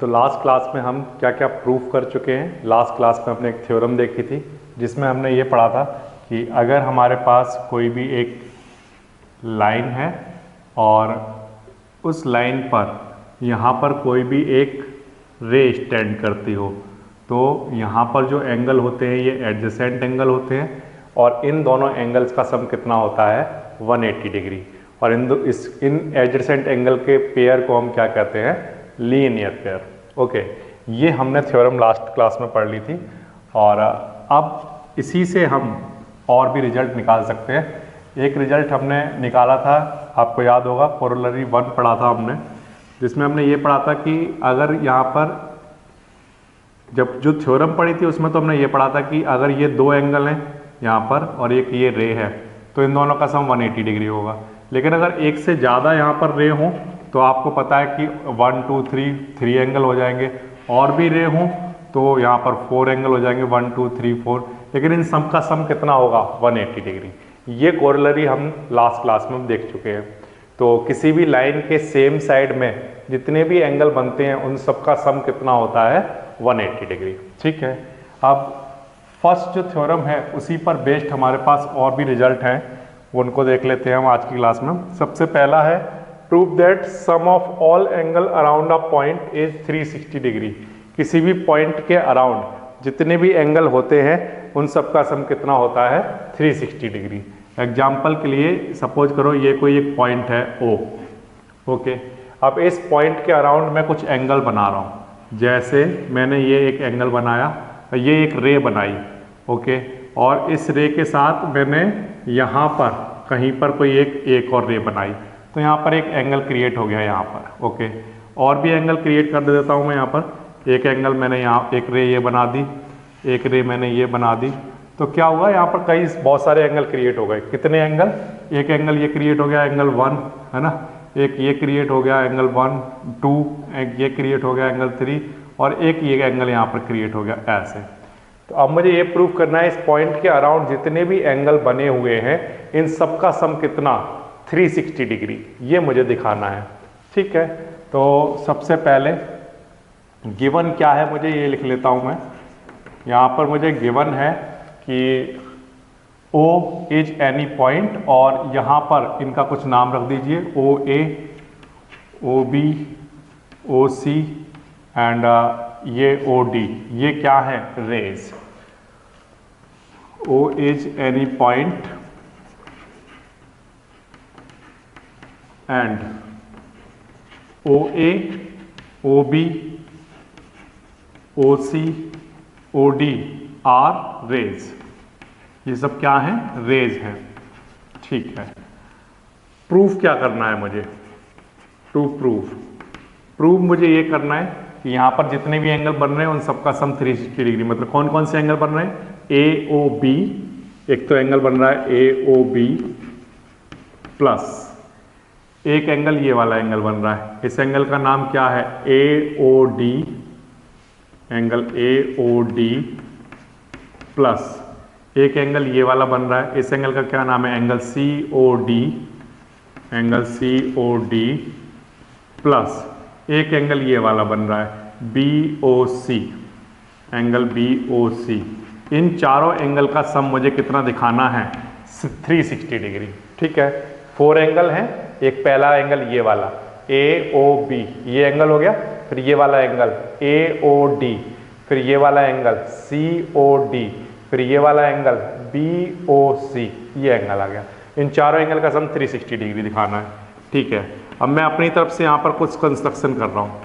तो last class में हम क्या क्या प्रूफ कर चुके हैं। लास्ट क्लास में हमने एक थ्योरम देखी थी जिसमें हमने ये पढ़ा था कि अगर हमारे पास कोई भी एक लाइन है और उस लाइन पर यहाँ पर कोई भी एक रे स्टैंड करती हो तो यहाँ पर जो एंगल होते हैं ये एडजेसेंट एंगल होते हैं और इन दोनों एंगल्स का सम कितना होता है 180 डिग्री। और इन एडजेसेंट एंगल के पेयर को हम क्या कहते हैं, लीनियर पेयर। ओके, ये हमने थ्योरम लास्ट क्लास में पढ़ ली थी और अब इसी से हम और भी रिजल्ट निकाल सकते हैं। एक रिजल्ट हमने निकाला था, आपको याद होगा, कोरोलरी 1 पढ़ा था हमने, जिसमें हमने ये पढ़ा था कि अगर यहाँ पर जब जो थ्योरम पढ़ी थी उसमें तो हमने ये पढ़ा था कि अगर ये दो एंगल हैं यहाँ पर और एक ये रे है तो इन दोनों का सम 180 डिग्री होगा। लेकिन अगर एक से ज़्यादा यहाँ पर रे हों तो आपको पता है कि 1 2 3 एंगल हो जाएंगे, और भी रे हों तो यहाँ पर 4 एंगल हो जाएंगे, 1 2 3 4, लेकिन इन सम का सम कितना होगा 180 डिग्री। ये कोरोलरी हम लास्ट क्लास में देख चुके हैं। तो किसी भी लाइन के सेम साइड में जितने भी एंगल बनते हैं उन सब का सम कितना होता है 180 डिग्री। ठीक है, अब फर्स्ट जो थ्योरम है उसी पर बेस्ड हमारे पास और भी रिजल्ट हैं, उनको देख लेते हैं हम आज की क्लास में। सबसे पहला है prove that sum of all angle around a point is 360 degree. किसी भी पॉइंट के अराउंड जितने भी एंगल होते हैं उन सब का सम कितना होता है 360 डिग्री। एग्जाम्पल के लिए सपोज करो ये कोई एक पॉइंट है O। ओके, अब इस पॉइंट के अराउंड मैं कुछ एंगल बना रहा हूँ। जैसे मैंने ये एक एंगल बनाया, ये एक रे बनाई। ओके, और इस रे के साथ मैंने यहाँ पर कहीं पर कोई एक और रे बनाई, तो यहाँ पर एक एंगल क्रिएट हो गया यहाँ पर। ओके, और भी एंगल क्रिएट कर देता हूँ मैं। यहाँ पर एक एंगल मैंने यहाँ एक रे ये बना दी, एक रे मैंने ये बना दी, तो क्या हुआ यहाँ पर बहुत सारे एंगल क्रिएट हो गए। कितने एंगल, एक एंगल ये क्रिएट हो गया एंगल 1, है ना, एक ये क्रिएट हो गया एंगल 1 2, एक ये क्रिएट हो गया एंगल 3 और एक ये एंगल यहाँ पर क्रिएट हो गया ऐसे। तो अब मुझे ये प्रूव करना है इस पॉइंट के अराउंड जितने भी एंगल बने हुए हैं इन सब का सम कितना 360 डिग्री, ये मुझे दिखाना है। ठीक है, तो सबसे पहले गिवन क्या है मुझे ये लिख लेता हूँ मैं। यहाँ पर मुझे गिवन है कि O इज एनी पॉइंट और यहाँ पर इनका कुछ नाम रख दीजिए, OA, OB, OC एंड ये OD, ये क्या है rays. O is any point and OA, OB, OC, OD are rays. ये सब क्या है, रेज है। ठीक है, प्रूफ क्या करना है मुझे, टू प्रूफ मुझे ये करना है कि यहाँ पर जितने भी एंगल बन रहे हैं उन सबका सम 360 डिग्री। मतलब कौन कौन से एंगल बन रहे हैं, AOB, एक तो एंगल बन रहा है AOB प्लस एक एंगल ये वाला एंगल बन रहा है, इस एंगल का नाम क्या है AOD, एंगल AOD प्लस एक एंगल ये वाला बन रहा है, इस एंगल का क्या नाम है angle COD, angle COD plus एक एंगल ये वाला बन रहा है BOC, एंगल BOC। इन चारों एंगल का सम मुझे कितना दिखाना है 360 डिग्री। ठीक है, 4 एंगल हैं, एक पहला एंगल ये वाला AOB, ये एंगल हो गया, फिर ये वाला एंगल AOD, फिर ये वाला एंगल COD, फिर ये वाला एंगल BOC, ये एंगल आ गया। इन चारों एंगल का सम 360 डिग्री दिखाना है। ठीक है, अब मैं अपनी तरफ से यहाँ पर कुछ कंस्ट्रक्शन कर रहा हूँ।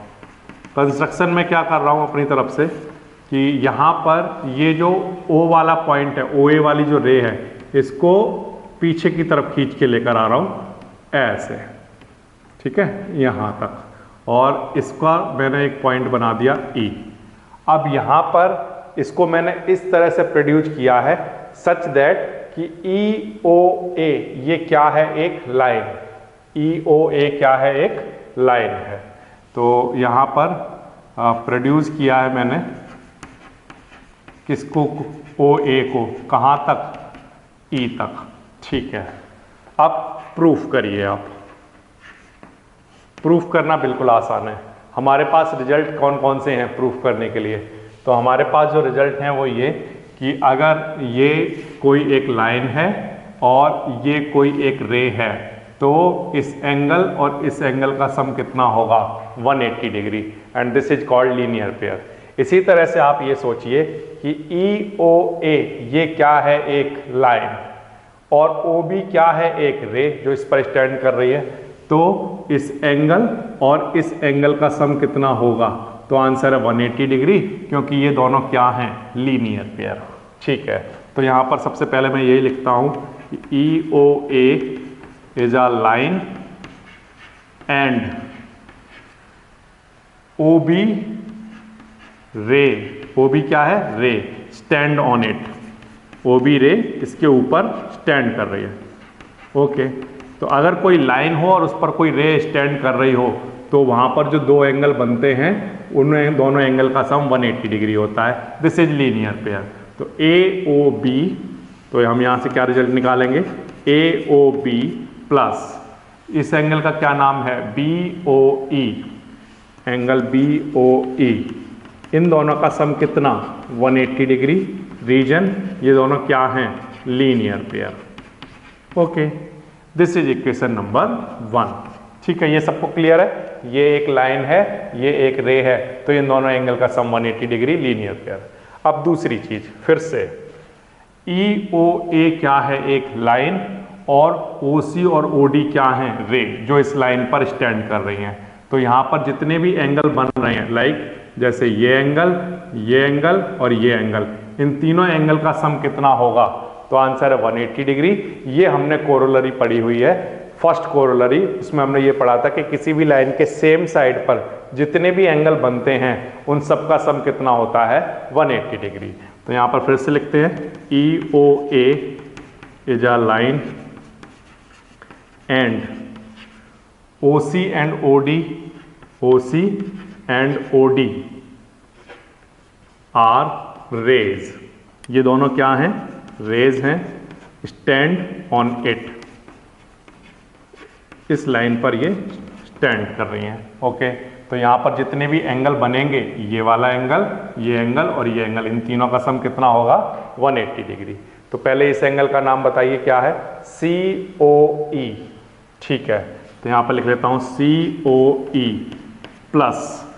कंस्ट्रक्शन में क्या कर रहा हूँ अपनी तरफ से कि यहाँ पर ये जो O वाला पॉइंट है, OA वाली जो रे है, इसको पीछे की तरफ खींच के लेकर आ रहा हूँ ऐसे। ठीक है, यहाँ तक, और इसका मैंने एक पॉइंट बना दिया E। अब यहाँ पर इसको मैंने इस तरह से प्रोड्यूस किया है सच दैट कि EOA ये क्या है, एक लाइन। EOA क्या है, एक लाइन है। तो यहाँ पर प्रोड्यूस किया है मैंने किसको, OA को, कहाँ तक, E तक। ठीक है, अब प्रूफ करिए आप। प्रूफ करना बिल्कुल आसान है। हमारे पास रिजल्ट कौन कौन से हैं प्रूफ करने के लिए? तो हमारे पास जो रिजल्ट हैं वो ये कि अगर ये कोई एक लाइन है और ये कोई एक रे है तो इस एंगल और इस एंगल का सम कितना होगा? 180 degree, and this is called linear pair. इसी तरह से आप ये सोचिए कि EOA ये क्या है? एक लाइन, और OB क्या है? एक रे जो इस पर स्टैंड कर रही है। तो इस एंगल और इस एंगल का सम कितना होगा? तो आंसर है 180 डिग्री, क्योंकि ये दोनों क्या हैं? Linear pair. ठीक है, तो यहाँ पर सबसे पहले मैं यही लिखता हूँ कि EOA is a line and OB रे, OB क्या है? रे, स्टैंड ऑन इट। OB रे इसके ऊपर स्टैंड कर रही है। ओके, तो अगर कोई लाइन हो और उस पर कोई रे स्टैंड कर रही हो तो वहाँ पर जो दो एंगल बनते हैं उन दोनों एंगल का सम 180 डिग्री होता है। This is linear pair. तो AOB, तो हम यहाँ से क्या रिजल्ट निकालेंगे? AOB प्लस इस एंगल का क्या नाम है? BOE, एंगल BOE, इन दोनों का सम कितना? 180 डिग्री। रीजन, ये दोनों क्या हैं? Linear pair. Okay, this is equation number 1। ठीक है, ये सबको क्लियर है? ये एक लाइन है, ये एक रे है, तो इन दोनों एंगल का सम 180 डिग्री, लीनियर पेयर। अब दूसरी चीज फिर से, EOA क्या है? एक लाइन, और OC और OD क्या है? रे जो इस लाइन पर स्टैंड कर रही हैं। तो यहाँ पर जितने भी एंगल बन रहे हैं, लाइक जैसे ये एंगल और ये एंगल, इन तीनों एंगल का सम कितना होगा? तो आंसर है 180 डिग्री। ये हमने कोरोलरी पढ़ी हुई है, फर्स्ट कोरोलरी। इसमें हमने ये पढ़ा था कि किसी भी लाइन के सेम साइड पर जितने भी एंगल बनते हैं उन सब का सम कितना होता है? 180 डिग्री। तो यहाँ पर फिर से लिखते हैं EOA is a line and OC and OD are rays. ये दोनों क्या हैं? रेज हैं, स्टैंड ऑन इट, इस लाइन पर ये स्टैंड कर रही हैं। ओके, तो यहाँ पर जितने भी एंगल बनेंगे, ये वाला एंगल, ये एंगल और ये एंगल, इन तीनों का सम कितना होगा? 180 डिग्री। तो पहले इस एंगल का नाम बताइए क्या है? COE। ठीक है, तो यहाँ पर लिख लेता हूँ COE प्लस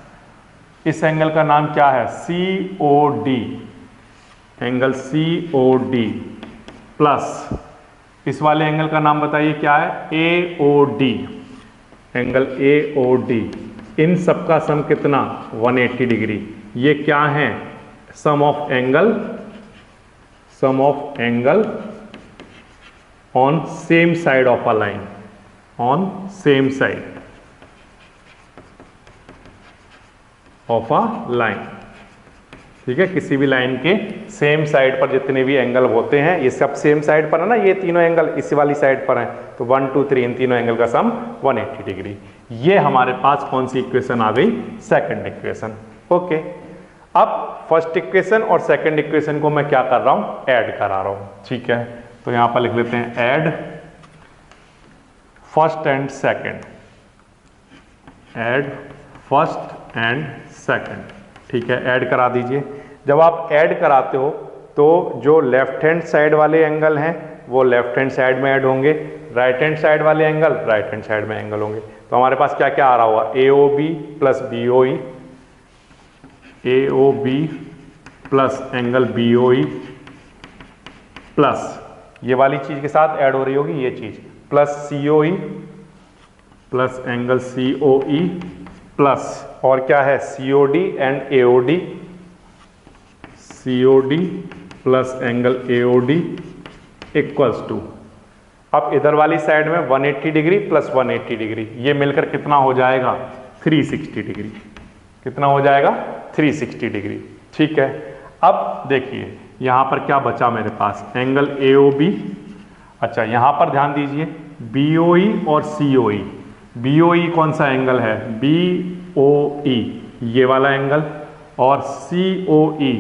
इस एंगल का नाम क्या है? COD, एंगल COD प्लस इस वाले एंगल का नाम बताइए क्या है? AOD, angle AOD। इन सब का सम कितना? 180 डिग्री। ये क्या है? Sum of angle on same side of a line, on same side of a line. ठीक है, किसी भी लाइन के सेम साइड पर जितने भी एंगल होते हैं, ये सब सेम साइड पर है ना, ये तीनों एंगल इस वाली साइड पर हैं, तो 1 2 3 इन तीनों एंगल का सम 180 डिग्री। ये हमारे पास कौन सी इक्वेशन आ गई? Second equation. ओके, अब फर्स्ट इक्वेशन और सेकंड इक्वेशन को मैं क्या कर रहा हूं? ऐड करा रहा हूं। ठीक है, तो यहां पर लिख लेते हैं add first and second, add first and second. ठीक है, ऐड करा दीजिए। जब आप ऐड कराते हो तो जो लेफ्ट हैंड साइड वाले एंगल हैं वो लेफ्ट हैंड साइड में ऐड होंगे, राइट हैंड साइड वाले एंगल राइट हैंड साइड में एंगल होंगे। तो हमारे पास क्या क्या आ रहा हुआ? AOB plus BOE, AOB plus angle BOE plus ये वाली चीज के साथ ऐड हो रही होगी ये चीज, plus COE plus angle COE plus और क्या है? COD and AOD, COD plus angle AOD equals to, अब इधर वाली साइड में 180 डिग्री प्लस 180 डिग्री, ये मिलकर कितना हो जाएगा? 360 डिग्री। कितना हो जाएगा? 360 डिग्री। ठीक है, अब देखिए यहाँ पर क्या बचा मेरे पास? Angle AOB। अच्छा, यहाँ पर ध्यान दीजिए BOE और COE। BOE कौन सा एंगल है? BOE ये वाला एंगल, और COE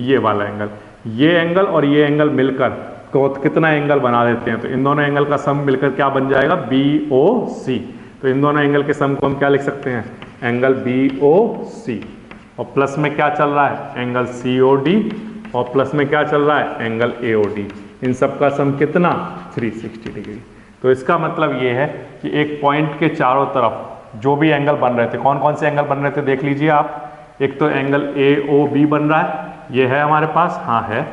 ये वाला एंगल। ये एंगल और ये एंगल मिलकर तो कितना एंगल बना देते हैं? तो इन दोनों एंगल का सम मिलकर क्या बन जाएगा? BOC। तो इन दोनों एंगल के सम को हम क्या लिख सकते हैं, एंगल BOC, और प्लस में क्या चल रहा है, एंगल COD, और प्लस में क्या चल रहा है, एंगल AOD। इन सब का सम कितना, 360 डिग्री। तो इसका मतलब ये है कि एक पॉइंट के चारों तरफ जो भी एंगल बन रहे थे, कौन कौन से एंगल बन रहे थे देख लीजिए आप। एक तो एंगल AOB बन रहा है, ये है हमारे पास, हाँ है।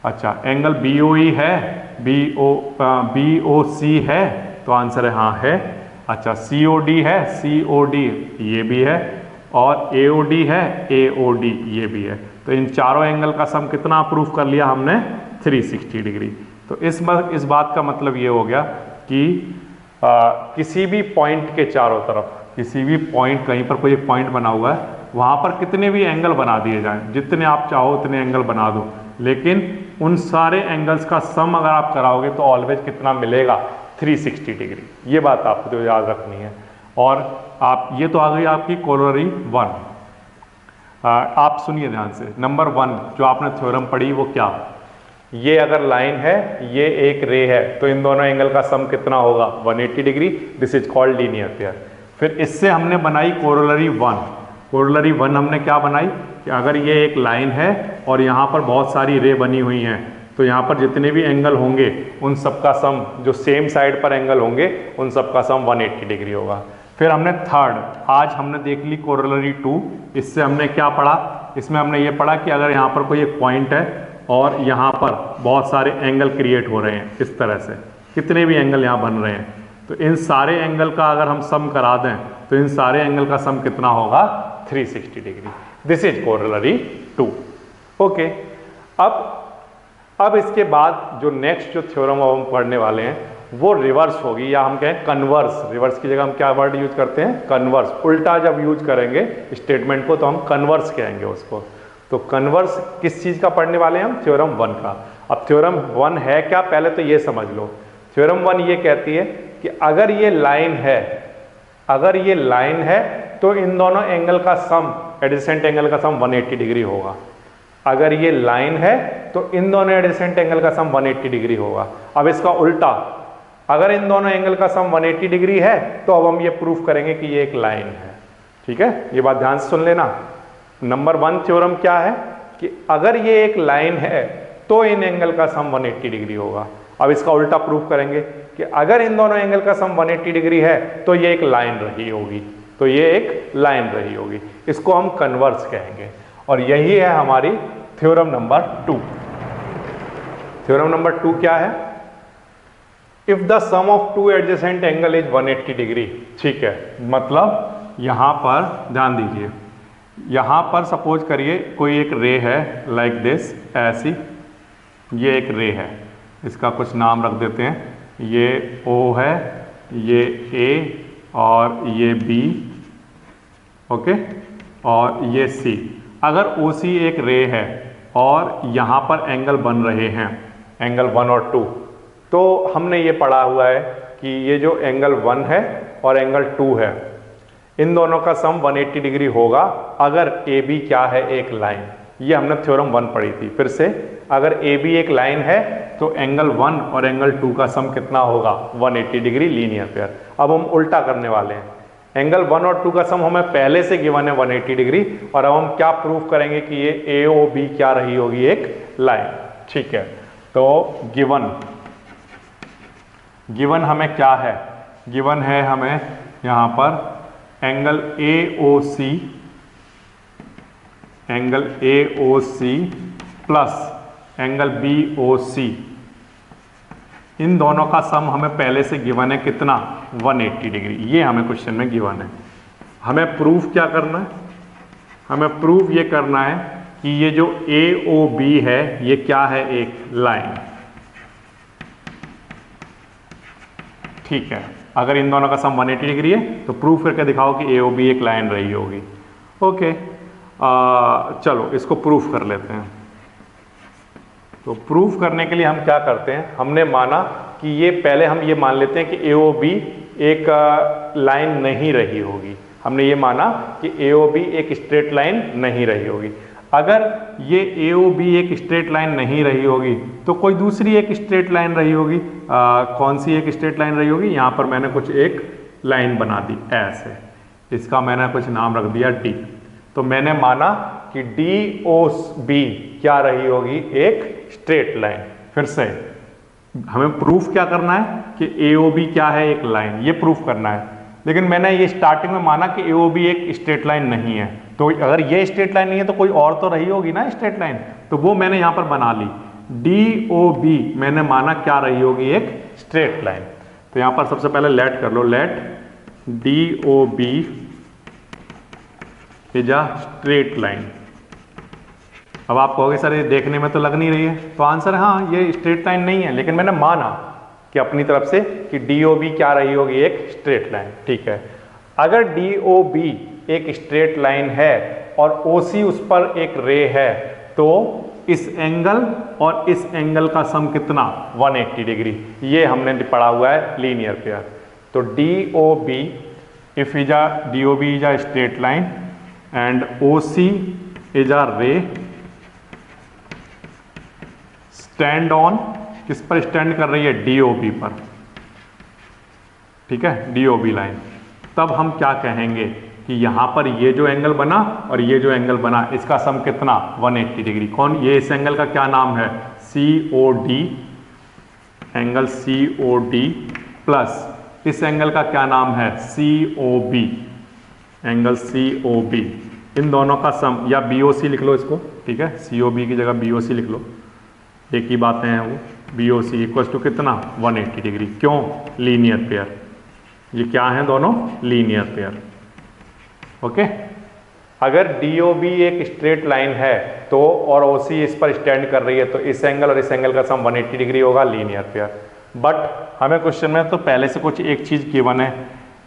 अच्छा, एंगल BOE है, BOC है, तो आंसर है हाँ है। अच्छा, COD है, COD ये भी है, और AOD है, AOD ये भी है। तो इन चारों एंगल का सम कितना प्रूफ कर लिया हमने, 360 डिग्री। तो इस बात का मतलब ये हो गया कि किसी भी पॉइंट के चारों तरफ, किसी भी पॉइंट, कहीं पर कोई एक पॉइंट बना हुआ है, वहाँ पर कितने भी एंगल बना दिए जाएं, जितने आप चाहो उतने एंगल बना दो, लेकिन उन सारे एंगल्स का सम अगर आप कराओगे तो ऑलवेज कितना मिलेगा, 360 डिग्री। ये बात आपको तो याद रखनी है। और आप, ये तो आ गई आपकी कोरोलरी 1। आप सुनिए ध्यान से, नंबर 1 जो आपने थ्योरम पढ़ी वो क्या, ये अगर लाइन है, ये एक रे है, तो इन दोनों एंगल का सम कितना होगा, 180 degree. This is called linear pair. फिर इससे हमने बनाई कोरोलरी 1। कोरोलरी 1 हमने क्या बनाई कि अगर ये एक लाइन है और यहाँ पर बहुत सारी रे बनी हुई हैं, तो यहाँ पर जितने भी एंगल होंगे उन सब का सम, जो सेम साइड पर एंगल होंगे उन सब का सम 180 डिग्री होगा। फिर हमने थर्ड, आज हमने देख ली कोरोलरी 2। इससे हमने क्या पढ़ा, इसमें हमने ये पढ़ा कि अगर यहाँ पर कोई एक पॉइंट है और यहाँ पर बहुत सारे एंगल क्रिएट हो रहे हैं, इस तरह से कितने भी एंगल यहाँ बन रहे हैं, तो इन सारे एंगल का अगर हम सम करा दें तो इन सारे एंगल का सम कितना होगा, 360 degree. This is corollary 2। Okay, अब इसके बाद जो नेक्स्ट जो थ्योरम हम पढ़ने वाले हैं वो रिवर्स होगी, या हम कहें कन्वर्स। रिवर्स की जगह हम क्या वर्ड यूज करते हैं, कन्वर्स। उल्टा जब यूज करेंगे स्टेटमेंट को तो हम कन्वर्स कहेंगे उसको। तो कन्वर्स किस चीज़ का पढ़ने वाले हैं हम, थ्योरम 1 का। अब थ्योरम 1 है क्या, पहले तो ये समझ लो। थ्योरम 1 ये कहती है कि अगर ये लाइन है, अगर ये लाइन है तो इन दोनों एंगल का सम, एडजेसेंट एंगल का सम 180 डिग्री होगा। अगर ये लाइन है तो इन दोनों एडजेसेंट एंगल का सम 180 डिग्री होगा। अब इसका उल्टा, अगर इन दोनों एंगल का सम 180 डिग्री है तो अब हम ये प्रूफ करेंगे कि ये एक लाइन है। ठीक है, ये बात ध्यान से सुन लेना। नंबर 1 थ्योरम क्या है कि अगर ये एक लाइन है तो इन एंगल का सम 180 डिग्री होगा। अब इसका उल्टा प्रूफ करेंगे कि अगर इन दोनों एंगल का सम 180 डिग्री है तो ये एक लाइन रही होगी, तो ये एक लाइन रही होगी। इसको हम कन्वर्स कहेंगे, और यही है हमारी थ्योरम नंबर 2। थ्योरम नंबर 2 क्या है, if the sum of two adjacent angle is 180 degree. ठीक है, मतलब यहां पर ध्यान दीजिए, यहां पर सपोज करिए कोई एक रे है लाइक दिस, ऐसी, ये एक रे है, इसका कुछ नाम रख देते हैं, ये O है, ये A और ये B, ओके, और ये C। अगर OC एक रे है और यहाँ पर एंगल बन रहे हैं, एंगल 1 और 2, तो हमने ये पढ़ा हुआ है कि ये जो एंगल 1 है और एंगल 2 है, इन दोनों का सम 180 डिग्री होगा अगर AB क्या है, एक लाइन। ये हमने थ्योरम 1 पढ़ी थी। फिर से, अगर AB एक लाइन है तो एंगल 1 और एंगल 2 का सम कितना होगा, 180 डिग्री, लीनियर पेयर। अब हम उल्टा करने वाले हैं, एंगल 1 और 2 का सम हमें पहले से गिवन है 180 डिग्री, और अब हम क्या प्रूफ करेंगे कि ये AOB क्या रही होगी, एक लाइन। ठीक है, तो गिवन हमें क्या है, गिवन है हमें यहाँ पर angle AOC plus angle BOC, इन दोनों का सम हमें पहले से गिवन है कितना, 180 डिग्री। ये हमें क्वेश्चन में गिवन है। हमें प्रूफ क्या करना है, हमें प्रूफ ये करना है कि ये जो AOB है ये क्या है, एक लाइन। ठीक है, अगर इन दोनों का सम 180 डिग्री है तो प्रूफ करके दिखाओ कि AOB एक लाइन रही होगी। ओके, चलो इसको प्रूफ कर लेते हैं। तो प्रूफ करने के लिए हम क्या करते हैं, हमने माना कि ये, पहले हम ये मान लेते हैं कि AOB एक लाइन नहीं रही होगी। हमने ये माना कि AOB एक स्ट्रेट लाइन नहीं रही होगी। अगर ये AOB एक स्ट्रेट लाइन नहीं रही होगी तो कोई दूसरी एक स्ट्रेट लाइन रही होगी। कौन सी एक स्ट्रेट लाइन रही होगी, यहाँ पर मैंने कुछ एक लाइन बना दी ऐसे, इसका मैंने कुछ नाम रख दिया डी। तो मैंने माना कि डी ओ बी क्या रही होगी, एक स्ट्रेट लाइन। फिर से हमें प्रूफ क्या करना है कि ए ओ बी क्या है, एक लाइन, ये प्रूफ करना है। लेकिन मैंने ये स्टार्टिंग में माना कि ए ओ बी एक स्ट्रेट लाइन नहीं है, तो अगर ये स्ट्रेट लाइन नहीं है तो कोई और तो रही होगी ना स्ट्रेट लाइन, तो वो मैंने यहाँ पर बना ली। डी ओ बी मैंने माना क्या रही होगी, एक स्ट्रेट लाइन। तो यहाँ पर सबसे पहले लेट कर लो, let D O B is a straight line. अब आप कहोगे सर ये देखने में तो लग नहीं रही है, तो आंसर हाँ ये स्ट्रेट लाइन नहीं है, लेकिन मैंने माना कि अपनी तरफ से कि डी ओ बी क्या रही होगी, एक स्ट्रेट लाइन। ठीक है, अगर डी ओ बी एक स्ट्रेट लाइन है और ओ सी उस पर एक रे है, तो इस एंगल और इस एंगल का सम कितना, 180 डिग्री। ये हमने पढ़ा हुआ है लीनियर पेयर। तो D O B if is a D O B is a straight line and O C is a ray, stand on, किस पर स्टैंड कर रही है, डी ओ बी पर। ठीक है, डी ओ बी लाइन। तब हम क्या कहेंगे कि यहाँ पर ये जो एंगल बना और ये जो एंगल बना, इसका सम कितना, 180 डिग्री। कौन, ये इस एंगल का क्या नाम है, C O D, angle C O D, plus इस एंगल का क्या नाम है, C O B, angle C O B. इन दोनों का सम, या बी ओ सी लिख लो इसको, ठीक है, सी ओ बी की जगह बी ओ सी लिख लो, एक ही बातें हैं वो। B O C equal to कितना, 180 डिग्री। क्यों, लीनियर पेयर, ये क्या है दोनों, लीनियर पेयर। ओके, अगर डी ओ बी एक स्ट्रेट लाइन है तो, और ओ सी इस पर स्टैंड कर रही है, तो इस एंगल और इस एंगल का सम 180 डिग्री होगा, लीनियर पेयर। बट हमें क्वेश्चन में तो पहले से कुछ एक चीज गिवन है।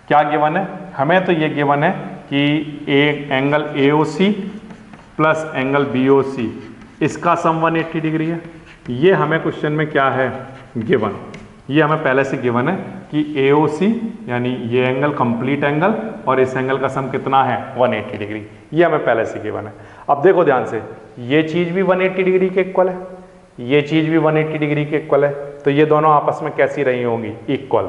क्या गिवन है, हमें तो ये गिवन है कि एक angle A O C plus angle B O C, इसका सम 180 डिग्री है। ये हमें क्वेश्चन में क्या है, गिवन। ये हमें पहले से गिवन है कि ए ओ सी यानी ये एंगल कंप्लीट एंगल और इस एंगल का सम कितना है, 180 डिग्री। ये हमें पहले से गिवन है। अब देखो ध्यान से, ये चीज भी 180 डिग्री के इक्वल है, ये चीज भी 180 डिग्री के इक्वल है, तो ये दोनों आपस में कैसी रही होंगी, इक्वल।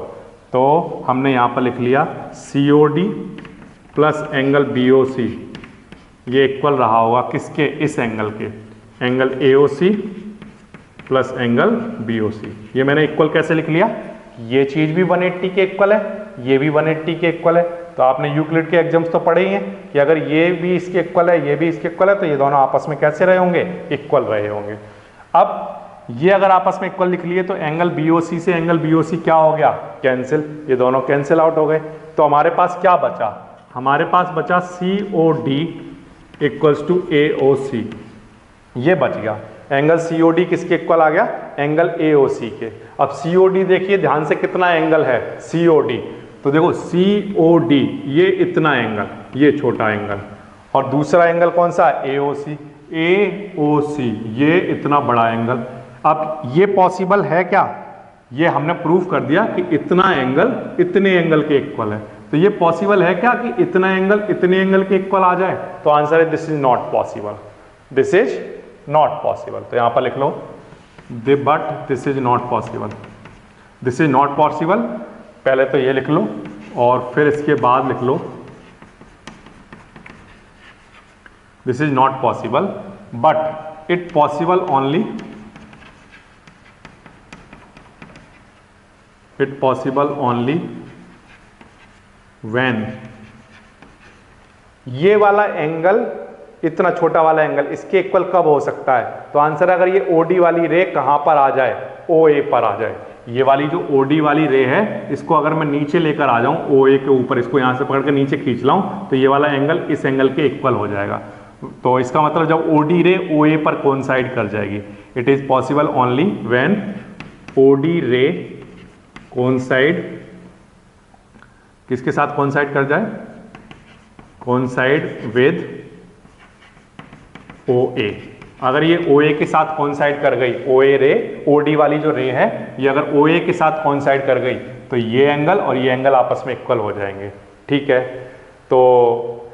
तो हमने यहाँ पर लिख लिया C O D plus angle B O C, ये इक्वल रहा होगा किसके, इस एंगल के, angle A O C plus angle B O C. ये मैंने इक्वल कैसे लिख लिया, ये चीज भी 180 के इक्वल है, ये भी 180 के इक्वल है। तो आपने यूक्लिड के एग्जाम्स तो पढ़े ही हैं कि अगर ये भी इसके इक्वल है, ये भी इसके इक्वल है, तो ये दोनों आपस में कैसे रहे होंगे, इक्वल रहे होंगे। अब ये अगर आपस में इक्वल लिख लिए तो एंगल बी ओ सी से एंगल बी ओ सी क्या हो गया, कैंसिल, ये दोनों कैंसिल आउट हो गए। तो हमारे पास क्या बचा, हमारे पास बचा सी O D equals to A O C, ये बच गया। एंगल सी ओ डी किसके इक्वल आ गया, एंगल ए ओ सी के। अब सी ओ डी देखिए ध्यान से, कितना एंगल है सी ओ डी, तो देखो सी ओ डी ये इतना एंगल, ये छोटा एंगल, और दूसरा एंगल कौन सा, ए ओ सी, ए ओ सी ये इतना बड़ा एंगल। अब ये पॉसिबल है क्या, ये हमने प्रूफ कर दिया कि इतना एंगल इतने एंगल के इक्वल है। तो ये पॉसिबल है क्या कि इतना एंगल इतने एंगल के इक्वल आ जाए, तो आंसर है this is not possible, this is not possible. तो यहां पर लिख लो but this is not possible, this is not possible, पहले तो ये लिख लो और फिर इसके बाद लिख लो this is not possible but it possible only, it possible only when, ये वाला एंगल, इतना छोटा वाला एंगल इसके इक्वल कब हो सकता है, तो आंसर है अगर ये ओडी वाली रे कहां पर आ जाए, ओ ए पर आ जाए। ये वाली जो ओडी वाली रे है, इसको अगर मैं नीचे लेकर आ जाऊं ओ ए के ऊपर, इसको यहां से पकड़ के नीचे खींच लाऊं, तो ये वाला एंगल इस एंगल के इक्वल हो जाएगा। तो इसका मतलब जब ओडी रे ओ ए पर कोइंसाइड कर जाएगी, it is possible only when O D ray coincide, किसके साथ कोइंसाइड कर जाए, कोइंसाइड विद ओ ए। अगर ये ओ ए के साथ कोइंसाइड कर गई, ओ ए रे, ओ डी वाली जो रे है, ये अगर ओ ए के साथ कोइंसाइड कर गई, तो ये एंगल और ये एंगल आपस में इक्वल हो जाएंगे। ठीक है, तो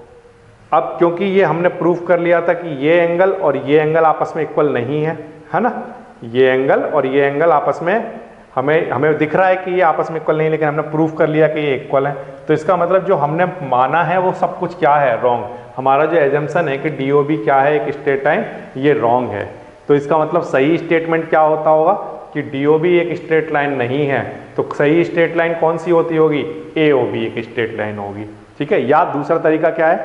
अब क्योंकि ये हमने प्रूफ कर लिया था कि ये एंगल और ये एंगल आपस में इक्वल नहीं है, है ना, ये एंगल और ये एंगल आपस में हमें दिख रहा है कि ये आपस में इक्वल नहीं, लेकिन हमने प्रूफ कर लिया कि ये इक्वल है। तो इसका मतलब जो हमने माना है वो सब कुछ क्या है, रॉन्ग। हमारा जो एजम्पशन है कि DOB क्या है, एक स्ट्रेट लाइन, ये रॉन्ग है। तो इसका मतलब सही स्टेटमेंट क्या होता होगा कि DOB एक स्ट्रेट लाइन नहीं है। तो सही स्ट्रेट लाइन कौन सी होती होगी, AOB एक स्ट्रेट लाइन होगी। ठीक है। या दूसरा तरीका क्या है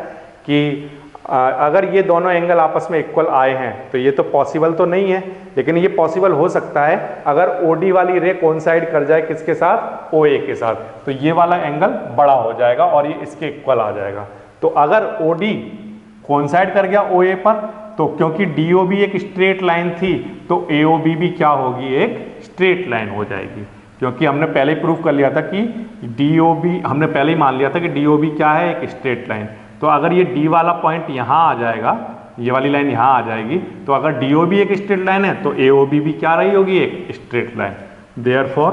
कि अगर ये दोनों एंगल आपस में इक्वल आए हैं तो ये तो पॉसिबल तो नहीं है, लेकिन ये पॉसिबल हो सकता है अगर OD वाली रे कोइंसाइड कर जाए किसके साथ, OA के साथ, तो ये वाला एंगल बड़ा हो जाएगा और ये इसके इक्वल आ जाएगा। तो अगर OD कोइंसाइड कर गया OA पर, तो क्योंकि DOB एक स्ट्रेट लाइन थी तो AOB भी क्या होगी, एक स्ट्रेट लाइन हो जाएगी। क्योंकि हमने पहले ही प्रूफ कर लिया था कि DOB, हमने पहले ही मान लिया था कि DOB क्या है, एक स्ट्रेट लाइन। तो अगर ये D वाला पॉइंट यहाँ आ जाएगा, ये वाली लाइन यहाँ आ जाएगी, तो अगर DOB एक स्ट्रेट लाइन है तो AOB भी क्या रही होगी, एक straight line. Therefore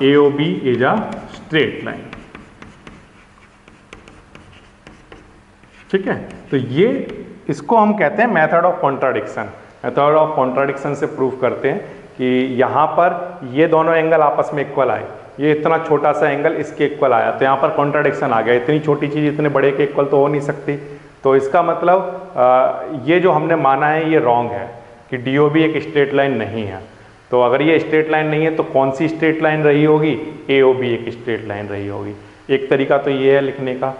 AOB is a straight line. ठीक है। तो ये इसको हम कहते हैं method of contradiction. Method of contradiction से प्रूफ करते हैं कि यहाँ पर ये दोनों एंगल आपस में इक्वल आए, ये इतना छोटा सा एंगल इसके इक्वल आया, तो यहाँ पर कॉन्ट्राडिक्शन आ गया। इतनी छोटी चीज़ इतने बड़े के इक्वल तो हो नहीं सकती। तो इसका मतलब ये जो हमने माना है ये रॉन्ग है कि DOB एक स्ट्रेट लाइन नहीं है। तो अगर ये स्ट्रेट लाइन नहीं है तो कौन सी स्ट्रेट लाइन रही होगी, AOB एक स्ट्रेट लाइन रही होगी। एक तरीका तो ये है लिखने का,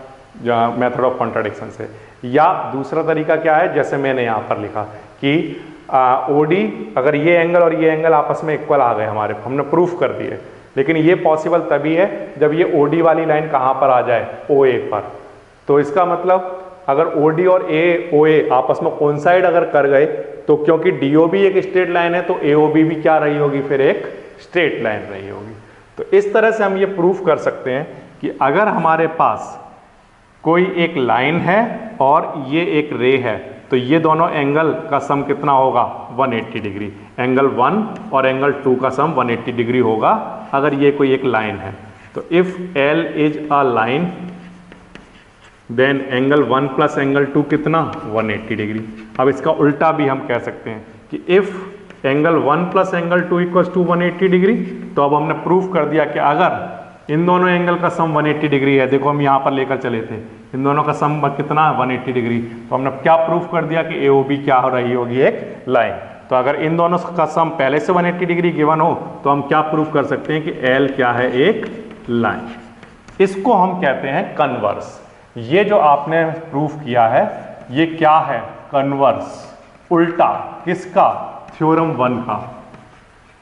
मेथड ऑफ कॉन्ट्राडिक्शन से। या दूसरा तरीका क्या है, जैसे मैंने यहाँ पर लिखा कि OD, अगर ये एंगल और ये एंगल आपस में इक्वल आ गए हमारे, हमने प्रूफ कर दिए, लेकिन ये पॉसिबल तभी है जब ये OD वाली लाइन कहाँ पर आ जाए, OA पर। तो इसका मतलब अगर OD और OA आपस में कोइंसाइड अगर कर गए, तो क्योंकि DOB एक स्ट्रेट लाइन है तो AOB भी क्या रही होगी, फिर एक स्ट्रेट लाइन रही होगी। तो इस तरह से हम ये प्रूफ कर सकते हैं कि अगर हमारे पास कोई एक लाइन है और ये एक रे है, तो ये दोनों एंगल का सम कितना होगा, 180 डिग्री। एंगल 1 और एंगल 2 का सम 180 डिग्री होगा अगर ये कोई एक लाइन है। तो if L is a line then angle 1 plus angle 2 कितना, 180 डिग्री। अब इसका उल्टा भी हम कह सकते हैं कि if angle 1 plus angle 2 equals to 180 degree, तो अब हमने प्रूफ कर दिया कि अगर इन दोनों एंगल का सम 180 डिग्री है, देखो हम यहाँ पर लेकर चले थे, इन दोनों का सम कितना, 180 डिग्री, तो हमने क्या प्रूफ कर दिया कि AOB क्या हो रही होगी, एक लाइन। तो अगर इन दोनों का सम पहले से 180 डिग्री गिवन हो तो हम क्या प्रूफ कर सकते हैं कि L क्या है, एक लाइन। इसको हम कहते हैं कन्वर्स। ये जो आपने प्रूफ किया है ये क्या है, कन्वर्स, उल्टा किसका, थ्योरम 1 का,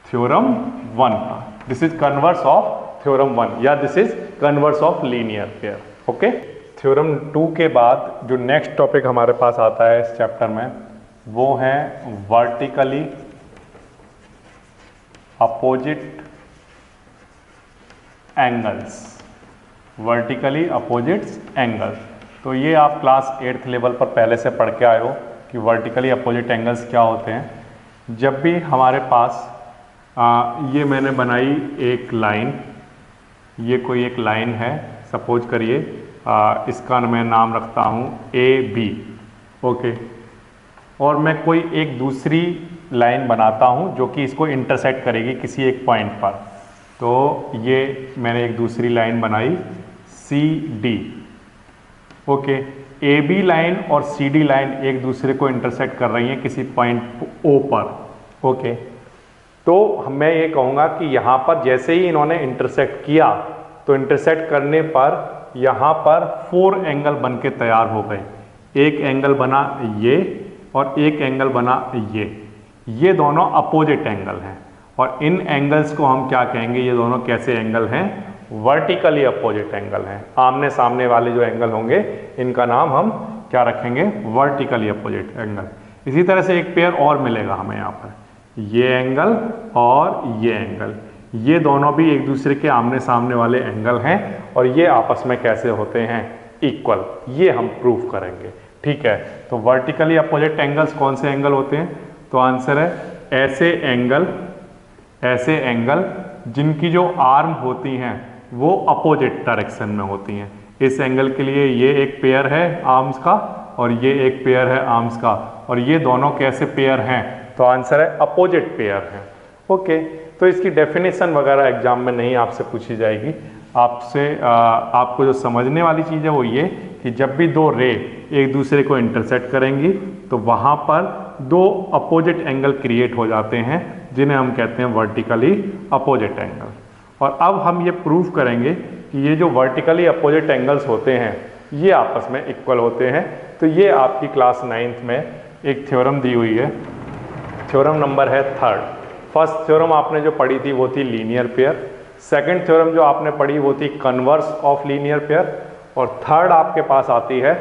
थ्योरम 1 का। This is converse of theorem 1 या this is converse of linear pair. Okay. Theorem 2 के बाद जो नेक्स्ट टॉपिक हमारे पास आता है इस चैप्टर में वो है vertically opposite angles. Vertically opposite angles, तो ये आप क्लास 8th लेवल पर पहले से पढ़ के आए हो कि वर्टिकली अपोजिट एंगल्स क्या होते हैं। जब भी हमारे पास ये मैंने बनाई एक लाइन, ये कोई एक लाइन है, सपोज करिए इसका मैं नाम रखता हूँ AB। ओके। और मैं कोई एक दूसरी लाइन बनाता हूँ जो कि इसको इंटरसेक्ट करेगी किसी एक पॉइंट पर। तो ये मैंने एक दूसरी लाइन बनाई CD। ओके। AB लाइन और CD लाइन एक दूसरे को इंटरसेक्ट कर रही हैं किसी पॉइंट O पर। ओके। तो मैं ये कहूँगा कि यहाँ पर जैसे ही इन्होंने इंटरसेक्ट किया तो इंटरसेक्ट करने पर यहाँ पर 4 एंगल बन के तैयार हो गए। एक एंगल बना ये और एक एंगल बना ये दोनों अपोजिट एंगल हैं। और इन एंगल्स को हम क्या कहेंगे, ये दोनों कैसे एंगल हैं, वर्टिकली अपोजिट एंगल हैं। आमने सामने वाले जो एंगल होंगे इनका नाम हम क्या रखेंगे, वर्टिकली अपोजिट एंगल। इसी तरह से एक पेयर और मिलेगा हमें यहाँ पर, ये एंगल और ये एंगल, ये दोनों भी एक दूसरे के आमने सामने वाले एंगल हैं और ये आपस में कैसे होते हैं, इक्वल। ये हम प्रूफ करेंगे। ठीक है। तो वर्टिकली अपोजिट एंगल्स कौन से एंगल होते हैं, तो आंसर है ऐसे एंगल जिनकी जो आर्म होती हैं वो अपोजिट डायरेक्शन में होती हैं। इस एंगल के लिए ये एक पेयर है आर्म्स का और ये एक पेयर है आर्म्स का, और ये दोनों कैसे पेयर हैं, तो आंसर है अपोजिट पेयर हैं। ओके, तो इसकी डेफिनेशन वगैरह एग्जाम में नहीं आपसे पूछी जाएगी। आपको जो समझने वाली चीज़ है वो ये कि जब भी दो रे एक दूसरे को इंटरसेक्ट करेंगी तो वहाँ पर दो अपोजिट एंगल क्रिएट हो जाते हैं जिन्हें हम कहते हैं वर्टिकली अपोजिट एंगल। और अब हम ये प्रूव करेंगे कि ये जो वर्टिकली अपोजिट एंगल्स होते हैं ये आपस में इक्वल होते हैं। तो ये आपकी क्लास 9th में एक थ्योरम दी हुई है, थ्योरम नंबर है 3rd। फर्स्ट थ्योरम आपने जो पढ़ी थी वो थी लीनियर पेयर, सेकंड थ्योरम जो आपने पढ़ी वो थी कन्वर्स ऑफ लीनियर पेयर, और थर्ड आपके पास आती है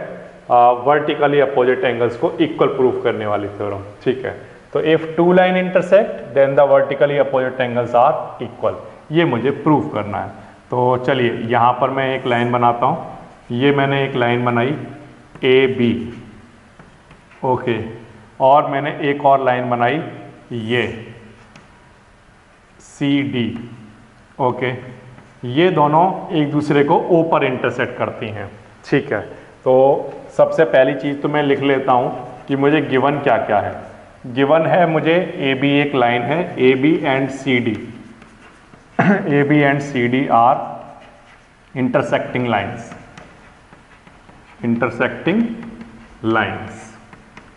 वर्टिकली अपोजिट एंगल्स को इक्वल प्रूफ करने वाली थ्योरम। ठीक है, तो if two line intersect then the vertically opposite angles are equal, ये मुझे प्रूफ करना है। तो चलिए यहाँ पर मैं एक लाइन बनाता हूँ। ये मैंने एक लाइन बनाई ए बी, ओके, और मैंने एक और लाइन बनाई ये सी डी, ओके। ये दोनों एक दूसरे को ओ पर इंटरसेक्ट करती हैं। ठीक है, तो सबसे पहली चीज़ तो मैं लिख लेता हूँ कि मुझे गिवन क्या क्या है। गिवन है मुझे ए बी एक लाइन है, A B and C D A B and C D are intersecting lines, intersecting lines.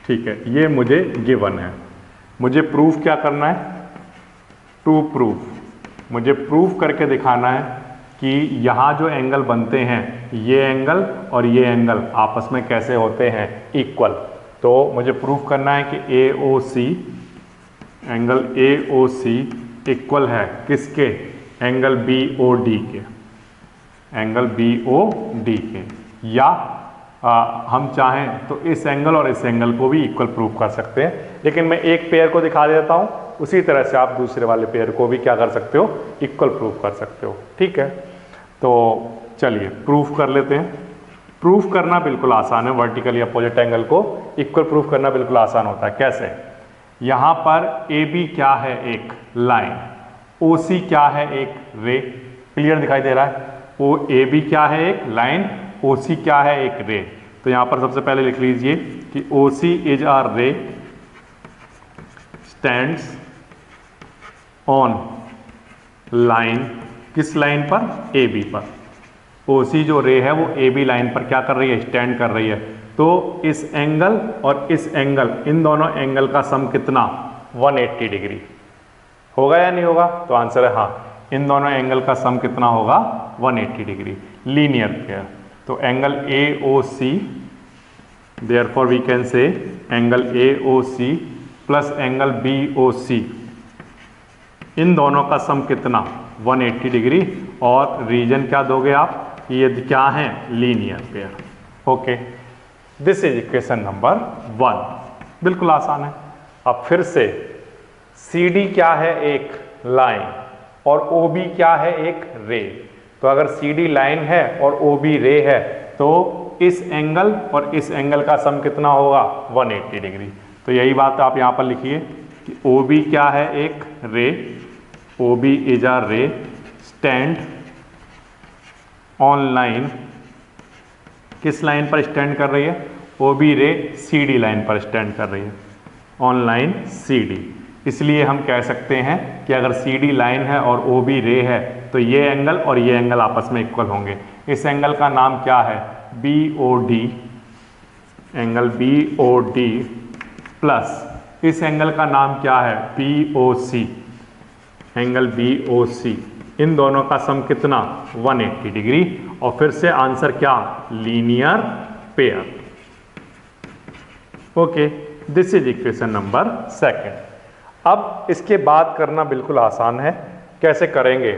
ठीक है, ये मुझे गिवन है। मुझे प्रूफ क्या करना है? टू प्रूफ, मुझे प्रूफ करके दिखाना है कि यहाँ जो एंगल बनते हैं ये एंगल और ये एंगल आपस में कैसे होते हैं इक्वल। तो मुझे प्रूफ करना है कि ए O C, angle A O C equal है किसके? एंगल बी ओ डी के, एंगल बी ओ डी के। या हम चाहें तो इस एंगल और इस एंगल को भी इक्वल प्रूफ कर सकते हैं, लेकिन मैं एक पेयर को दिखा देता हूँ, उसी तरह से आप दूसरे वाले पेयर को भी क्या कर सकते हो? इक्वल प्रूफ कर सकते हो। ठीक है, तो चलिए प्रूफ कर लेते हैं। प्रूफ करना बिल्कुल आसान है, वर्टिकली अपोजिट एंगल को इक्वल प्रूफ करना बिल्कुल आसान होता है। कैसे? यहाँ पर ए बी क्या है? एक लाइन। ओ सी क्या है? एक रे। क्लियर दिखाई दे रहा है? ओ ए बी क्या है? एक लाइन। ओ सी क्या है? एक रे। तो यहाँ पर सबसे पहले लिख लीजिए कि O C is a ray stands on line, किस लाइन पर? ए बी पर। ओ सी जो रे है वो ए बी लाइन पर क्या कर रही है? स्टैंड कर रही है। तो इस एंगल और इस एंगल, इन दोनों एंगल का सम कितना? 180 डिग्री। होगा या नहीं होगा? तो आंसर है हाँ, इन दोनों एंगल का सम कितना होगा? 180 डिग्री। Linear pair. तो angle A O C, therefore we can say angle A O C plus angle B O C, इन दोनों का सम कितना? 180 डिग्री। और रीजन क्या दोगे आप? ये क्या है? Linear pair. Okay, this is equation number 1। बिल्कुल आसान है। अब फिर से सी डी क्या है? एक लाइन। और ओ बी क्या है? एक रे। तो अगर सी डी लाइन है और ओ बी रे है तो इस एंगल और इस एंगल का सम कितना होगा? 180 डिग्री। तो यही बात आप यहाँ पर लिखिए कि ओ बी क्या है? एक रे। ओ बी इज आ रे स्टैंड ऑन लाइन, किस लाइन पर स्टैंड कर रही है? ओ बी रे सी डी लाइन पर स्टैंड कर रही है, ऑन लाइन सी डी। इसलिए हम कह सकते हैं कि अगर सी डी लाइन है और ओ बी रे है तो ये एंगल और ये एंगल आपस में इक्वल होंगे। इस एंगल का नाम क्या है? B O D, angle B O D plus इस एंगल का नाम क्या है? B O C, angle B O C. इन दोनों का सम कितना? 180 डिग्री। और फिर से आंसर क्या? Linear pair. Okay, this is equation number 2। अब इसके बाद करना बिल्कुल आसान है। कैसे करेंगे?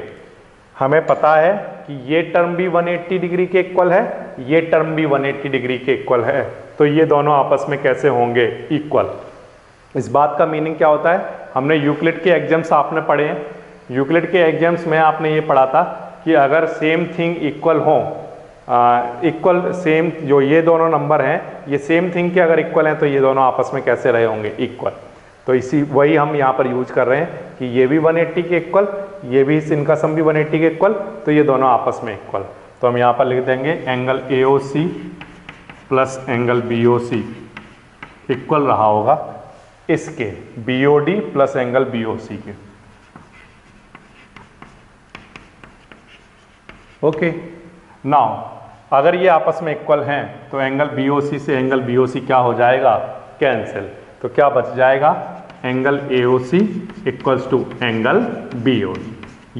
हमें पता है कि ये टर्म भी 180 डिग्री के इक्वल है, ये टर्म भी 180 डिग्री के इक्वल है। तो ये दोनों आपस में कैसे होंगे? इक्वल। इस बात का मीनिंग क्या होता है? हमने यूक्लिड के एग्जाम्स आपने पढ़े हैं। यूक्लिड के एग्जाम्स में आपने ये पढ़ा था कि अगर सेम थिंग इक्वल हो, इक्वल सेम, जो ये दोनों नंबर हैं ये सेम थिंग के अगर इक्वल हैं तो ये दोनों आपस में कैसे रहे होंगे? इक्वल। तो इसी वही हम यहाँ पर यूज कर रहे हैं कि ये भी 180 के इक्वल, ये भी इनका सम भी 180 के इक्वल, तो ये दोनों आपस में इक्वल। तो हम यहाँ पर लिख देंगे angle A O C plus angle B O C equal रहा होगा इसके B O D plus angle B O C के। ओके, नाउ अगर ये आपस में इक्वल हैं तो एंगल BOC से एंगल BOC क्या हो जाएगा, कैंसिल। तो क्या बच जाएगा, angle AOC equals to angle BOD।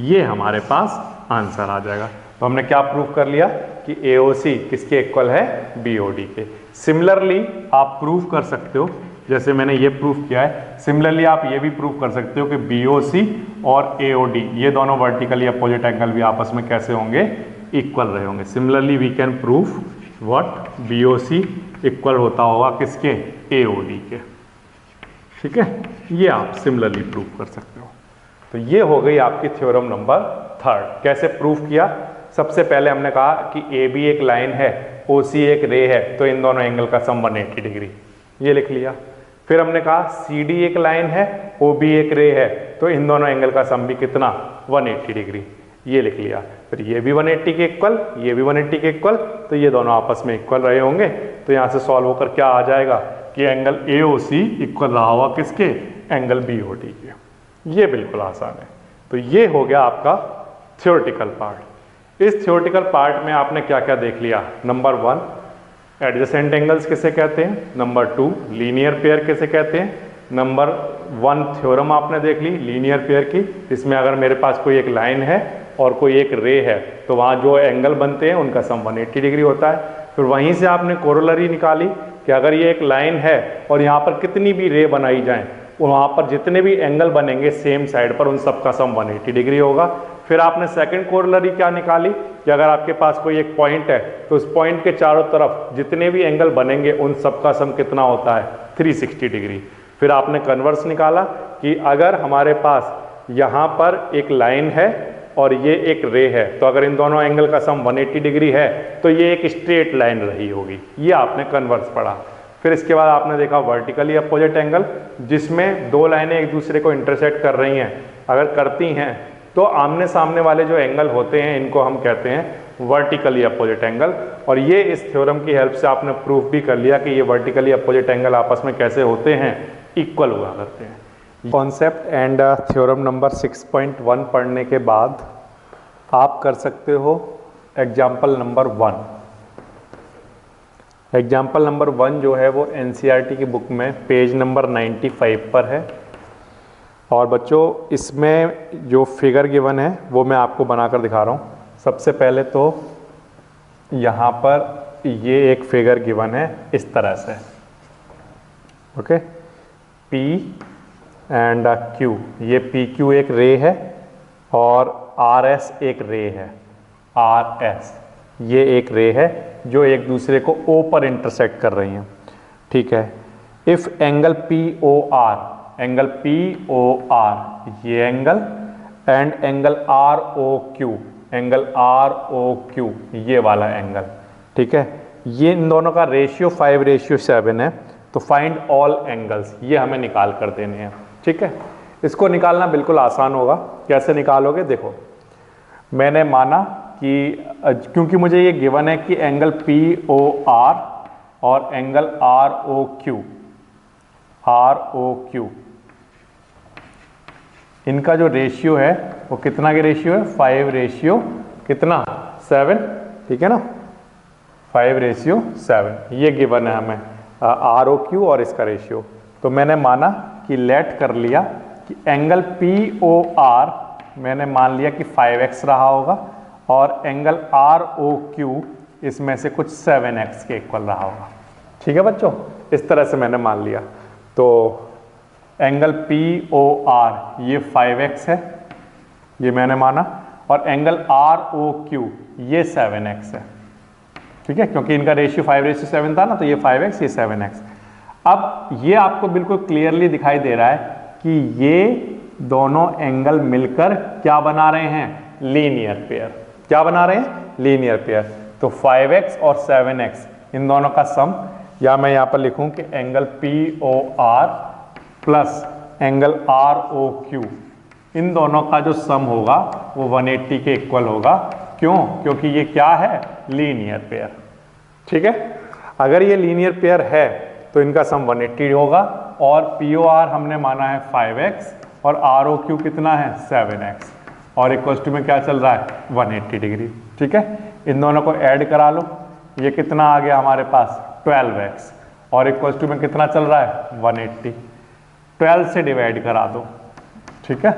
ये हमारे पास आंसर आ जाएगा। तो हमने क्या प्रूव कर लिया कि AOC किसके इक्वल है, BOD के। सिमिलरली आप प्रूव कर सकते हो, जैसे मैंने ये प्रूव किया है, सिमिलरली आप ये भी प्रूव कर सकते हो कि BOC और AOD ये दोनों वर्टिकली अपोजिट एंगल भी आपस में कैसे होंगे, इक्वल रहे होंगे। Similarly we can prove what, BOC equal होता होगा किसके, AOD के। ठीक है, ये आप सिमिलरली प्रूव कर सकते हो। तो ये हो गई आपकी थ्योरम नंबर 3। कैसे प्रूव किया, सबसे पहले हमने कहा कि AB एक लाइन है, OC एक रे है, तो इन दोनों एंगल का सम 180 डिग्री, ये लिख लिया। फिर हमने कहा CD एक लाइन है, OB एक रे है, तो इन दोनों एंगल का सम भी कितना, 180 डिग्री, ये लिख लिया। फिर ये भी 180 के इक्वल, ये भी 180 के इक्वल, तो ये दोनों आपस में इक्वल रहे होंगे। तो यहाँ से सॉल्व होकर क्या आ जाएगा कि एंगल AOC इक्वल रहा होगा किसके, एंगल BOD के। ये बिल्कुल आसान है। तो ये हो गया आपका थ्योरेटिकल पार्ट। इस थ्योरेटिकल पार्ट में आपने क्या क्या देख लिया, नंबर 1 एडजेसेंट एंगल्स किसे कहते हैं, नंबर 2 लीनियर पेयर किसे कहते हैं, नंबर 1 थ्योरम आपने देख ली लीनियर पेयर की, इसमें अगर मेरे पास कोई एक लाइन है और कोई एक रे है तो वहाँ जो एंगल बनते हैं उनका सम 180 डिग्री होता है। फिर वहीं से आपने कोरोलरी निकाली कि अगर ये एक लाइन है और यहाँ पर कितनी भी रे बनाई जाए, वहाँ पर जितने भी एंगल बनेंगे सेम साइड पर, उन सब का सम 180 डिग्री होगा। फिर आपने सेकंड कोरोलरी क्या निकाली कि अगर आपके पास कोई एक पॉइंट है तो उस पॉइंट के चारों तरफ जितने भी एंगल बनेंगे उन सब का सम कितना होता है, 360 डिग्री। फिर आपने कन्वर्स निकाला कि अगर हमारे पास यहाँ पर एक लाइन है और ये एक रे है, तो अगर इन दोनों एंगल का सम 180 डिग्री है तो ये एक स्ट्रेट लाइन रही होगी। ये आपने कन्वर्स पढ़ा। फिर इसके बाद आपने देखा वर्टिकली अपोजिट एंगल, जिसमें दो लाइनें एक दूसरे को इंटरसेक्ट कर रही हैं, अगर करती हैं तो आमने सामने वाले जो एंगल होते हैं इनको हम कहते हैं वर्टिकली अपोजिट एंगल। और ये इस थ्योरम की हेल्प से आपने प्रूफ भी कर लिया कि ये वर्टिकली अपोजिट एंगल आपस में कैसे होते हैं, इक्वल हुआ करते हैं। कॉन्सेप्ट एंड थ्योरम नंबर 6.1 पढ़ने के बाद आप कर सकते हो एग्जाम्पल नंबर 1। एग्जाम्पल नंबर 1 जो है वो NCERT की बुक में पेज नंबर 95 पर है। और बच्चों इसमें जो फिगर गिवन है वो मैं आपको बनाकर दिखा रहा हूँ। सबसे पहले तो यहाँ पर ये एक फिगर गिवन है इस तरह से, ओके, P एंड Q, ये PQ एक रे है और RS एक रे है, RS ये एक रे है जो एक दूसरे को O पर इंटरसेक्ट कर रही हैं, ठीक है। If angle POR, angle POR ये angle and angle ROQ, angle ROQ ये वाला एंगल, ठीक है, ये इन दोनों का रेशियो 5:7 है। तो फाइंड ऑल एंगल्स, ये हमें निकाल कर देने हैं, ठीक है। इसको निकालना बिल्कुल आसान होगा। कैसे निकालोगे, देखो मैंने माना कि क्योंकि मुझे ये गिवन है कि एंगल POR और एंगल ROQ इनका जो रेशियो है वो कितना के रेशियो है, 5:7, ठीक है ना, 5:7 ये गिवन है हमें ROQ और इसका रेशियो। तो मैंने माना कि लेट कर लिया कि एंगल POR मैंने मान लिया कि 5x रहा होगा और एंगल ROQ इसमें से कुछ 7x के इक्वल रहा होगा, ठीक है बच्चों, इस तरह से मैंने मान लिया। तो एंगल POR ये 5x है, ये मैंने माना, और एंगल ROQ ये 7x है, ठीक है, क्योंकि इनका रेशियो 5:7 था ना, तो ये 5x ये 7x। अब ये आपको बिल्कुल क्लियरली दिखाई दे रहा है कि ये दोनों एंगल मिलकर क्या बना रहे हैं, लीनियर पेयर। क्या बना रहे हैं, लीनियर पेयर। तो 5x और 7x इन दोनों का सम, या मैं यहाँ पर लिखूं कि angle POR plus angle ROQ इन दोनों का जो सम होगा वो 180 के इक्वल होगा। क्यों, क्योंकि ये क्या है, लीनियर पेयर, ठीक है। अगर ये लीनियर पेयर है तो इनका सम 180 होगा, और POR हमने माना है 5x और ROQ कितना है, 7x। और इक्वल्स टू में क्या चल रहा है 180 डिग्री। ठीक है, इन दोनों को ऐड करा लो, ये कितना आ गया हमारे पास 12x और इक्वल्स टू में कितना चल रहा है 180। 12 से डिवाइड करा दो। ठीक है,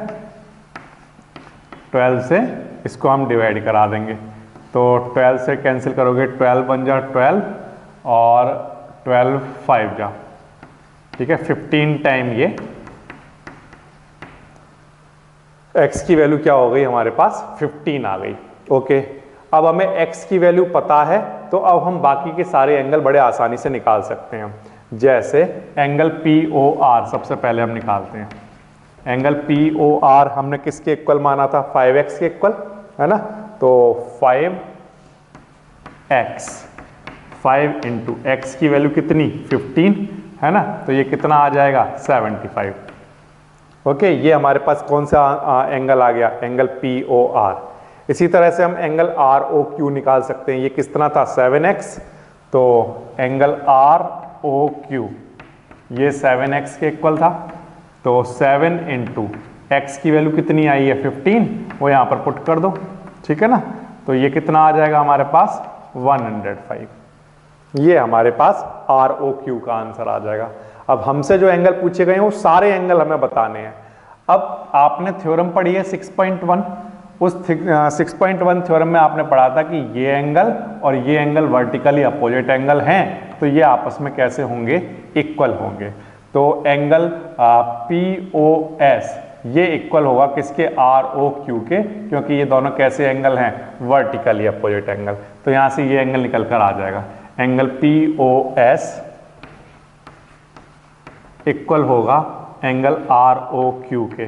12 से इसको हम डिवाइड करा देंगे तो 12 से कैंसिल करोगे 12 बन जा 12 और 12 5 जा। ठीक है, 15 टाइम ये x की वैल्यू क्या हो गई हमारे पास 15 आ गई। ओके, अब हमें x की वैल्यू पता है तो अब हम बाकी के सारे एंगल बड़े आसानी से निकाल सकते हैं। जैसे एंगल POR सबसे पहले हम निकालते हैं। एंगल POR हमने किसके इक्वल माना था 5x के इक्वल, है ना। तो 5x 5 इंटू x की वैल्यू कितनी 15, है ना। तो ये कितना आ जाएगा 75। ओके, ये हमारे पास कौन सा एंगल आ गया एंगल POR। इसी तरह से हम एंगल ROQ निकाल सकते हैं। ये कितना था 7x, तो एंगल ROQ ये 7x के इक्वल था। तो 7 इंटू एक्स की वैल्यू कितनी आई है 15, वो यहाँ पर पुट कर दो। ठीक है ना, तो ये कितना आ जाएगा हमारे पास 105। ये हमारे पास ROQ का आंसर आ जाएगा। अब हमसे जो एंगल पूछे गए हैं वो सारे एंगल हमें बताने हैं। अब आपने थ्योरम पढ़ी है 6.1, उस 6.1 थ्योरम में आपने पढ़ा था कि ये एंगल और ये एंगल वर्टिकली अपोजिट एंगल हैं, तो ये आपस में कैसे होंगे इक्वल होंगे। तो एंगल POS ये इक्वल होगा किसके ROQ के, क्योंकि ये दोनों कैसे एंगल हैं वर्टिकली अपोजिट एंगल। तो यहाँ से ये एंगल निकल कर आ जाएगा, एंगल POS इक्वल होगा एंगल ROQ के,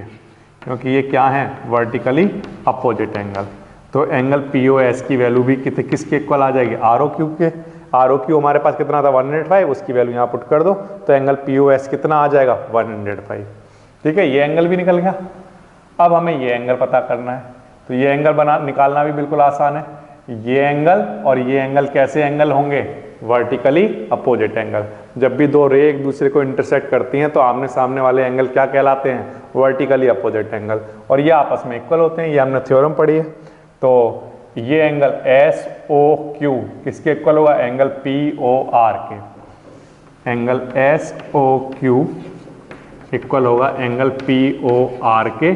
क्योंकि ये क्या है वर्टिकली अपोजिट एंगल। तो एंगल POS की वैल्यू भी किसके इक्वल आ जाएगी ROQ के। ROQ हमारे पास कितना था 105, उसकी वैल्यू यहाँ पुट कर दो तो एंगल POS कितना आ जाएगा 105। ठीक है, ये एंगल भी निकल गया। अब हमें ये एंगल पता करना है, तो ये एंगल निकालना भी बिल्कुल आसान है। ये एंगल और ये एंगल कैसे एंगल होंगे वर्टिकली अपोजिट एंगल। जब भी दो रे एक दूसरे को इंटरसेक्ट करती हैं तो आमने सामने वाले एंगल क्या कहलाते हैं वर्टिकली अपोजिट एंगल, और ये आपस में इक्वल होते हैं। ये हमने थ्योरम पढ़ी है। तो ये एंगल SOQ किसके इक्वल होगा एंगल POR के। एंगल SOQ इक्वल होगा एंगल POR के,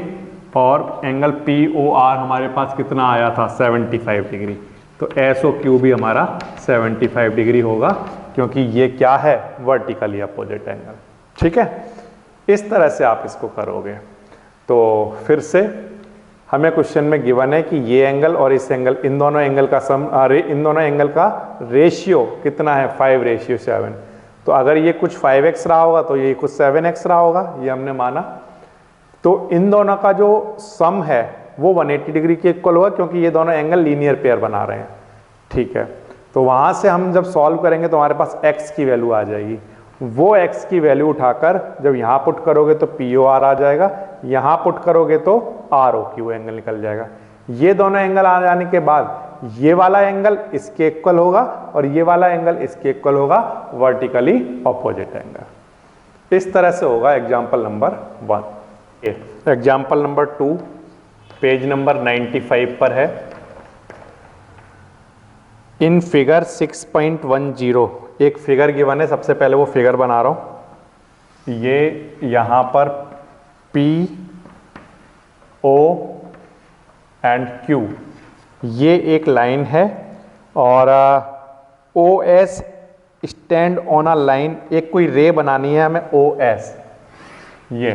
और एंगल POR हमारे पास कितना आया था 75 डिग्री। तो SOQ भी हमारा 75 डिग्री होगा, क्योंकि ये क्या है वर्टिकली अपोजिट एंगल। ठीक है, इस तरह से आप इसको करोगे। तो फिर से हमें क्वेश्चन में गिवन है कि ये एंगल और इस एंगल, इन दोनों एंगल का इन दोनों एंगल का रेशियो कितना है 5:7। तो अगर ये कुछ 5x रहा होगा तो ये कुछ 7x रहा होगा, ये हमने माना। तो इन दोनों का जो सम है वो 180 डिग्री के इक्वल होगा, क्योंकि ये दोनों एंगल लीनियर पेयर बना रहे हैं। ठीक है, तो वहां से हम जब सॉल्व करेंगे तो हमारे पास x की वैल्यू आ जाएगी। वो x की वैल्यू उठाकर जब यहाँ पुट करोगे तो POR आ जाएगा, यहाँ पुट करोगे तो ROQ एंगल निकल जाएगा। ये दोनों एंगल आ जाने के बाद ये वाला एंगल इसके इक्वल होगा और ये वाला एंगल इसके इक्वल होगा वर्टिकली अपोजिट एंगल। इस तरह से होगा example number 1। Example number 2 page number 95 पर है। इन फिगर 6.10 एक फिगर गिवन है। सबसे पहले वो फिगर बना रहा हूं। ये यहां पर P O एंड Q ये एक लाइन है, और OS stand on a line. एक कोई रे बनानी है हमें OS, ये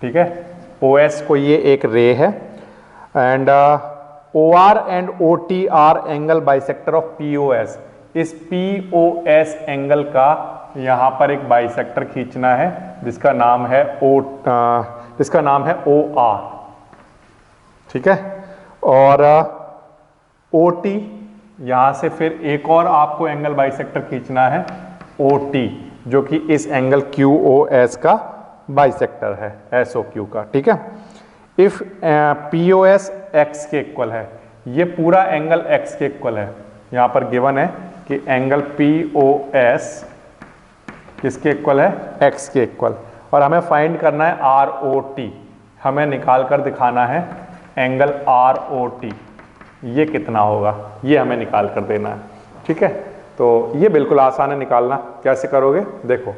ठीक है OS को ये एक रे है। And OR and OT R angle bisector of POS। इस POS एंगल का यहाँ पर एक बाइसेक्टर खींचना है जिसका नाम है OR। ठीक है, और OT यहाँ से फिर एक और आपको एंगल बाइसेक्टर खींचना है OT, जो कि इस एंगल QOS का बाइसेक्टर है SOQ का। ठीक है, इफ POS x के इक्वल है, ये पूरा एंगल x के इक्वल है। यहाँ पर गिवन है कि एंगल POS किसके इक्वल है x के इक्वल, और हमें फाइंड करना है ROT। हमें निकाल कर दिखाना है एंगल आर ओ टी, ये कितना होगा, ये हमें निकाल कर देना है। ठीक है, तो ये बिल्कुल आसान है निकालना। कैसे करोगे, देखो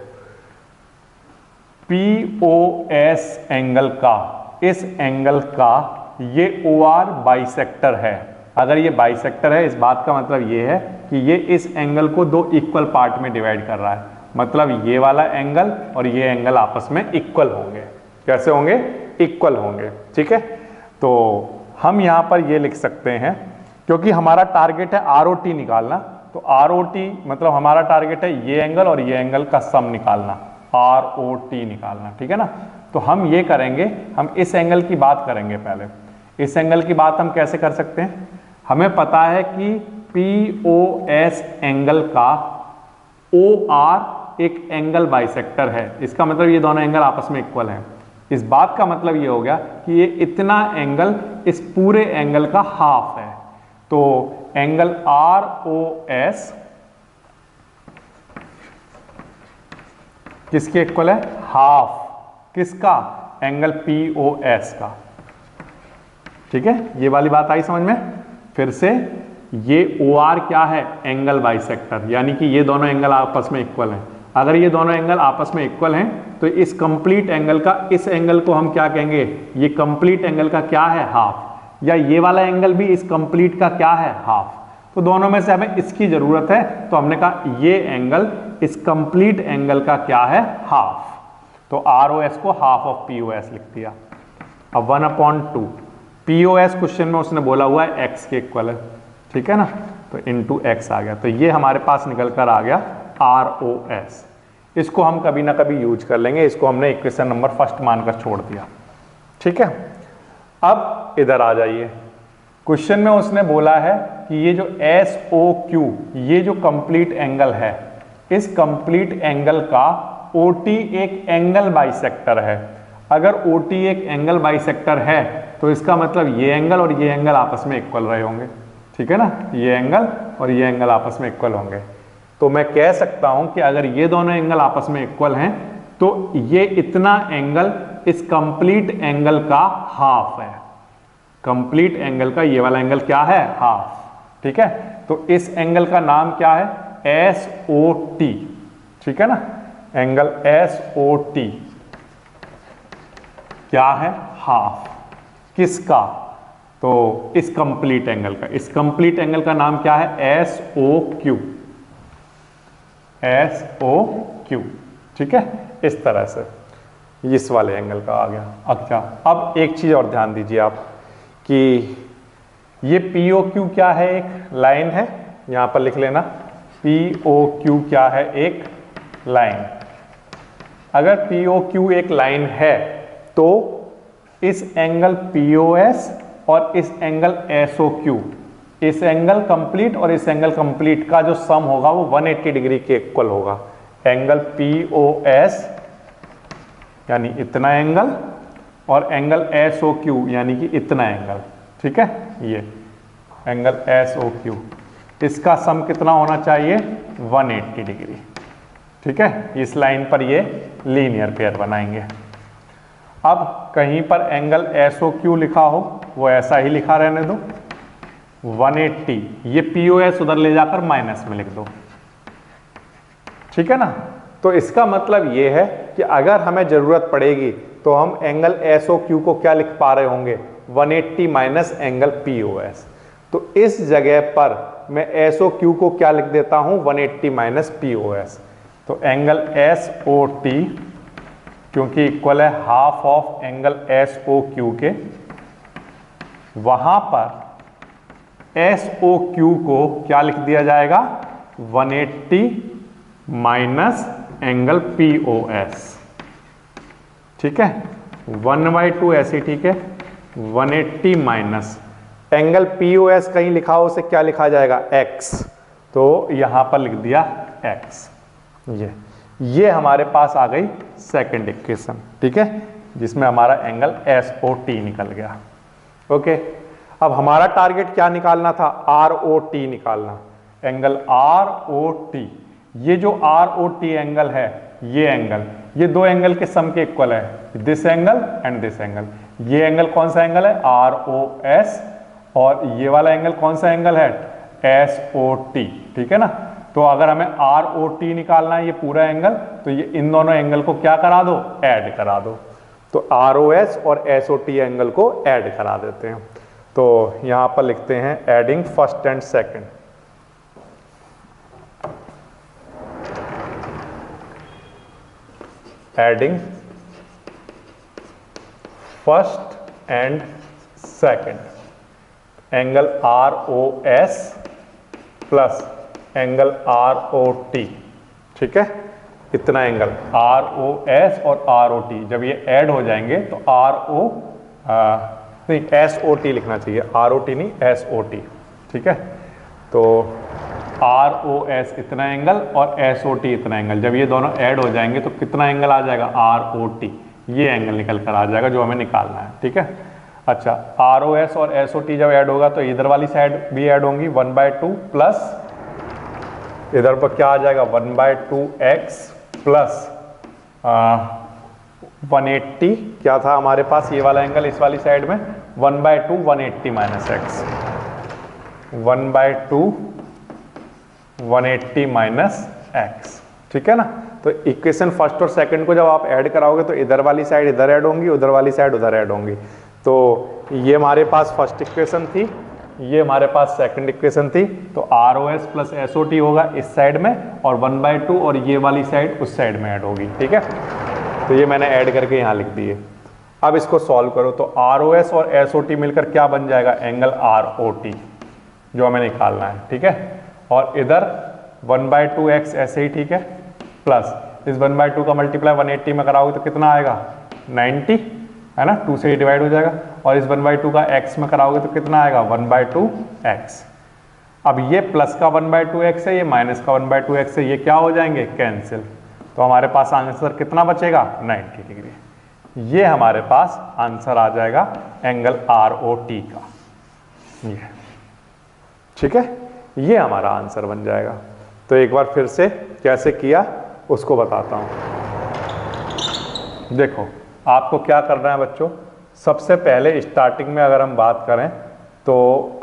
पी ओ एस एंगल का, इस एंगल का ये ओ आर बाइसेक्टर है। अगर ये बाइसेक्टर है, इस बात का मतलब ये है कि ये इस एंगल को दो इक्वल पार्ट में डिवाइड कर रहा है। मतलब ये वाला एंगल और ये एंगल आपस में इक्वल होंगे। कैसे होंगे, इक्वल होंगे। ठीक है, तो हम यहां पर ये लिख सकते हैं, क्योंकि हमारा टारगेट है आर ओ टी निकालना, तो आर ओ टी मतलब हमारा टारगेट है ये एंगल और ये एंगल का सम निकालना, आर ओ टी निकालना। ठीक है ना, तो हम ये करेंगे, हम इस एंगल की बात करेंगे पहले। इस एंगल की बात हम कैसे कर सकते हैं, हमें पता है कि पी ओ एस एंगल का ओ आर एक एंगल बाइसेक्टर है। इसका मतलब ये दोनों एंगल आपस में इक्वल हैं। इस बात का मतलब ये हो गया कि ये इतना एंगल इस पूरे एंगल का हाफ है। तो एंगल आर ओ एस किसके इक्वल है, हाफ किसका, एंगल पी ओ एस का। ठीक है, ये वाली बात आई समझ में। फिर से ये ओ आर क्या है, एंगल बाइसेक्टर, यानी कि ये दोनों एंगल आपस में इक्वल हैं। अगर ये दोनों एंगल आपस में इक्वल हैं तो इस कंप्लीट एंगल का, इस एंगल को हम क्या कहेंगे, ये कंप्लीट एंगल का क्या है, हाफ, या ये वाला एंगल भी इस कंप्लीट का क्या है, हाफ। तो दोनों में से हमें इसकी जरूरत है, तो हमने कहा ये एंगल इस कंप्लीट एंगल का क्या है, हाफ। तो आर ओ एस को half of P O S लिख दिया। अब 1/2 पी ओ एस क्वेश्चन में उसने बोला हुआ है एक्स के इक्वल है। ठीक है ना, तो इंटू एक्स आ गया, तो ये हमारे पास निकल कर आ गया आर ओ एस। इसको हम कभी ना कभी यूज कर लेंगे, इसको हमने इक्वेशन नंबर फर्स्ट मानकर छोड़ दिया। ठीक है, अब इधर आ जाइए। क्वेश्चन में उसने बोला है कि ये जो एस ओ क्यू, ये जो कंप्लीट एंगल है, इस कंप्लीट एंगल का ओ टी एक एंगल बाइसेक्टर है। अगर ओ टी एक एंगल बाइसेक्टर है तो इसका मतलब ये एंगल और ये एंगल आपस में इक्वल रहे होंगे। ठीक है ना, ये एंगल और ये एंगल आपस में इक्वल होंगे। तो मैं कह सकता हूं कि अगर ये दोनों एंगल आपस में इक्वल हैं तो ये इतना एंगल इस कंप्लीट एंगल का हाफ है। कंप्लीट एंगल का ये वाला एंगल क्या है, हाफ। ठीक है, तो इस एंगल का नाम क्या है, एस ओ टी। ठीक है ना, एंगल एस ओ टी क्या है, हाफ। किसका, तो इस कंप्लीट एंगल का। इस कंप्लीट एंगल का नाम क्या है, S O Q, S O Q. ठीक है, इस तरह से इस वाले एंगल का आ गया। अच्छा, अब एक चीज और ध्यान दीजिए आप कि ये पी ओ क्यू क्या है, एक लाइन है, यहां पर लिख लेना, पी ओ क्यू क्या है, एक लाइन। अगर पी ओ क्यू एक लाइन है तो इस एंगल पी ओ एस और इस एंगल एस ओ क्यू, इस एंगल कंप्लीट और इस एंगल कंप्लीट का जो सम होगा वो 180 डिग्री के इक्वल होगा। एंगल पी ओ एस यानी इतना एंगल और एंगल एस ओ क्यू यानी कि इतना एंगल। ठीक है, ये एंगल एस ओ क्यू, इसका सम कितना होना चाहिए, 180 डिग्री। ठीक है, इस लाइन पर ये लीनियर पेयर बनाएंगे। अब कहीं पर एंगल एस ओ क्यू लिखा हो वो ऐसा ही लिखा रहने दो, 180, ये पी ओ एस उधर ले जाकर माइनस में लिख दो। ठीक है ना, तो इसका मतलब ये है कि अगर हमें जरूरत पड़ेगी तो हम एंगल एस ओ क्यू को क्या लिख पा रहे होंगे, 180 minus angle P O S. तो इस जगह पर मैं एस ओ क्यू को क्या लिख देता हूं, 180 माइनस पी ओ एस। तो एंगल एस ओ टी क्योंकि इक्वल है half of angle S O Q के, वहां पर एस ओ क्यू को क्या लिख दिया जाएगा, 180 minus angle P O S. ठीक है, 1/2 ऐसे, ठीक है, 180 minus angle P O S कहीं लिखा हो उसे क्या लिखा जाएगा, एक्स, तो यहां पर लिख दिया एक्स। ये हमारे पास आ गई सेकंड इक्वेशन। ठीक है, जिसमें हमारा एंगल एस ओ टी निकल गया। ओके, अब हमारा टारगेट क्या निकालना था, आर ओ टी निकालना। एंगल आर ओ टी, ये जो आर ओ टी एंगल है, ये एंगल, ये दो एंगल के सम के इक्वल है, this angle and this angle. ये एंगल कौन सा एंगल है, ROS, और ये वाला एंगल कौन सा एंगल है, SOT, ठीक है ना। तो अगर हमें ROT निकालना है ये पूरा एंगल, तो ये इन दोनों एंगल को क्या करा दो, ऐड करा दो। तो ROS और SOT एंगल को ऐड करा देते हैं। तो यहां पर लिखते हैं adding first and second, adding first and second angle ROS plus angle ROT, ठीक है। इतना एंगल ROS और ROT जब ये ऐड हो जाएंगे तो SOT लिखना चाहिए, ROT नहीं SOT, ठीक है। तो ROS इतना एंगल और SOT इतना एंगल, जब ये दोनों ऐड हो जाएंगे तो कितना एंगल आ जाएगा, ROT, ये एंगल निकल कर आ जाएगा जो हमें निकालना है, ठीक है। अच्छा, ROS और SOT जब ऐड होगा तो इधर वाली साइड भी ऐड होंगी, 1/2 प्लस इधर पर क्या आ जाएगा, 1/2x प्लस 180, क्या था हमारे पास ये वाला एंगल इस वाली साइड में, 1/2 180 माइनस x, 1/2 180 माइनस x, ठीक है ना। तो इक्वेशन फर्स्ट और सेकंड को जब आप ऐड कराओगे तो इधर वाली साइड इधर ऐड होंगी, उधर वाली साइड उधर ऐड होंगी। तो ये हमारे पास फर्स्ट इक्वेशन थी, ये हमारे पास सेकंड इक्वेशन थी। तो ROS प्लस SOT होगा इस साइड में, और 1/2 और ये वाली साइड उस साइड में ऐड होगी, ठीक है। तो ये मैंने ऐड करके यहाँ लिख दिए। अब इसको सॉल्व करो तो ROS और SOT मिलकर क्या बन जाएगा, एंगल ROT, जो हमें निकालना है, ठीक है। और इधर 1/2x ऐसे ही, ठीक है, प्लस इस 1/2 का मल्टीप्लाई 180 में कराओगे तो कितना आएगा, 90, है ना, 2 से ही डिवाइड हो जाएगा। और इस 1/2 का x में कराओगे तो कितना आएगा, 1/2x। अब ये प्लस का 1/2x है, ये माइनस का 1/2x है, ये क्या हो जाएंगे, कैंसिल। तो हमारे पास आंसर कितना बचेगा, 90 डिग्री। ये हमारे पास आंसर आ जाएगा एंगल ROT का, ये, ठीक है, ये हमारा आंसर बन जाएगा। तो एक बार फिर से कैसे किया उसको बताता हूं। देखो आपको क्या करना है बच्चों, सबसे पहले स्टार्टिंग में अगर हम बात करें तो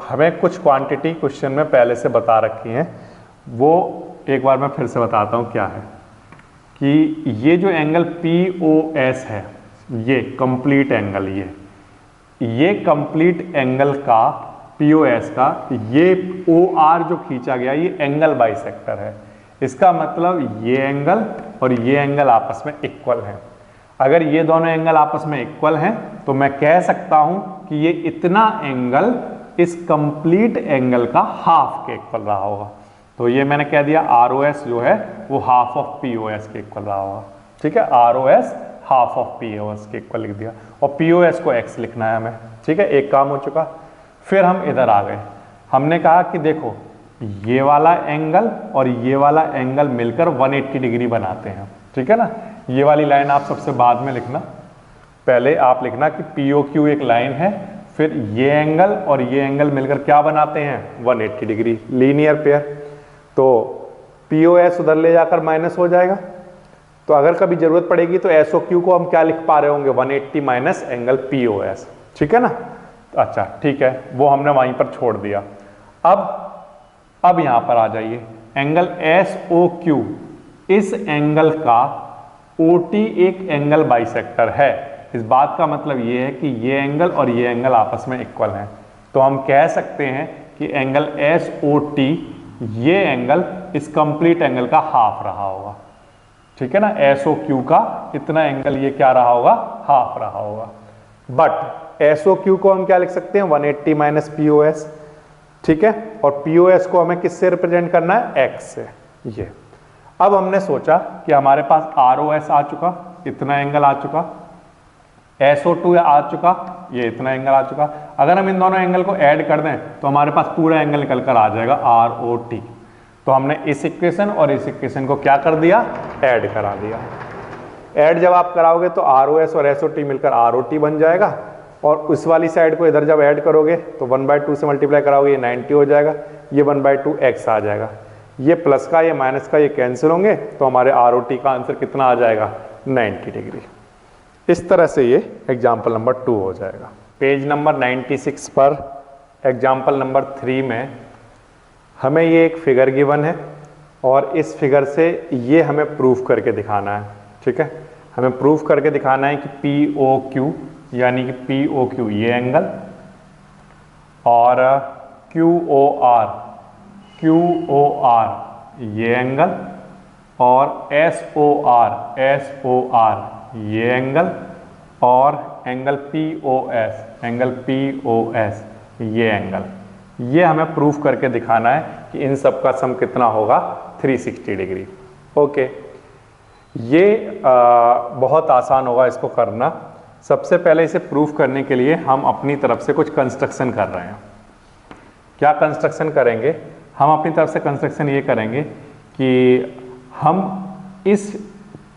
हमें कुछ क्वांटिटी क्वेश्चन में पहले से बता रखी हैं, वो एक बार मैं फिर से बताता हूं क्या है कि ये जो एंगल POS है, ये कंप्लीट एंगल, ये कंप्लीट एंगल का POS का ये OR जो खींचा गया ये एंगल बाइसेक्टर है। इसका मतलब ये एंगल और ये एंगल आपस में इक्वल है। अगर ये दोनों एंगल आपस में इक्वल हैं तो मैं कह सकता हूं कि ये इतना एंगल इस कंप्लीट एंगल का हाफ के इक्वल रहा होगा। तो ये मैंने कह दिया ROS जो है वो हाफ ऑफ POS के इक्वल रहा होगा, ठीक है। ROS हाफ ऑफ POS के इक्वल लिख दिया और POS को x लिखना है हमें, ठीक है। एक काम हो चुका। फिर हम इधर आ गए, हमने कहा कि देखो ये वाला एंगल और ये वाला एंगल मिलकर 180 डिग्री बनाते हैं, ठीक है ना। ये वाली लाइन आप सबसे बाद में लिखना, पहले आप लिखना कि POQ एक लाइन है, फिर ये एंगल और ये एंगल मिलकर क्या बनाते हैं, 180 डिग्री, लीनियर पेयर। तो POS उधर ले जाकर माइनस हो जाएगा। तो अगर कभी जरूरत पड़ेगी तो SOQ को हम क्या लिख पा रहे होंगे, 180 माइनस एंगल POS, ठीक है ना। अच्छा ठीक है, वो हमने वहीं पर छोड़ दिया। अब यहां पर आ जाइए, एंगल SOQ, इस एंगल का OT एक एंगल बाइसेक्टर है। इस बात का मतलब ये है कि ये एंगल और ये एंगल आपस में इक्वल हैं। तो हम कह सकते हैं कि एंगल SOT ये एंगल इस कंप्लीट एंगल का हाफ रहा होगा, ठीक है ना। SOQ का इतना एंगल ये क्या रहा होगा, हाफ रहा होगा। बट SOQ को हम क्या लिख सकते हैं, 180 माइनस POS, ठीक है। और POS को हमें किससे रिप्रेजेंट करना है, x से, ये। अब हमने सोचा कि हमारे पास ROS आ चुका, इतना एंगल आ चुका, SO2 आ चुका, ये इतना एंगल आ चुका। अगर हम इन दोनों एंगल को ऐड कर दें तो हमारे पास पूरा एंगल निकल कर आ जाएगा ROT। तो हमने इस इक्वेशन और इस इक्वेशन को क्या कर दिया, ऐड करा दिया। ऐड जब आप कराओगे तो ROS और SOT मिलकर ROT बन जाएगा, और उस वाली साइड को इधर जब ऐड करोगे तो 1/2 से मल्टीप्लाई कराओगे, ये 90 हो जाएगा, ये 1/2x आ जाएगा। ये प्लस का ये माइनस का ये कैंसिल होंगे, तो हमारे ROT का आंसर कितना आ जाएगा, 90 डिग्री। इस तरह से ये एग्जाम्पल नंबर 2 हो जाएगा। पेज नंबर 96 पर एग्जाम्पल नंबर 3 में हमें ये एक फिगर गिवन है और इस फिगर से ये हमें प्रूफ करके दिखाना है। ठीक है, हमें प्रूफ करके दिखाना है कि POQ यानी कि POQ ये एंगल और QOR ये एंगल और SOR ये एंगल और एंगल POS ये एंगल, ये हमें प्रूफ करके दिखाना है कि इन सब का सम कितना होगा 360 डिग्री। ओके, ये बहुत आसान होगा इसको करना। सबसे पहले इसे प्रूफ करने के लिए हम अपनी तरफ से कुछ कंस्ट्रक्शन कर रहे हैं। क्या कंस्ट्रक्शन करेंगे? हम अपनी तरफ से कंस्ट्रक्शन ये करेंगे कि हम इस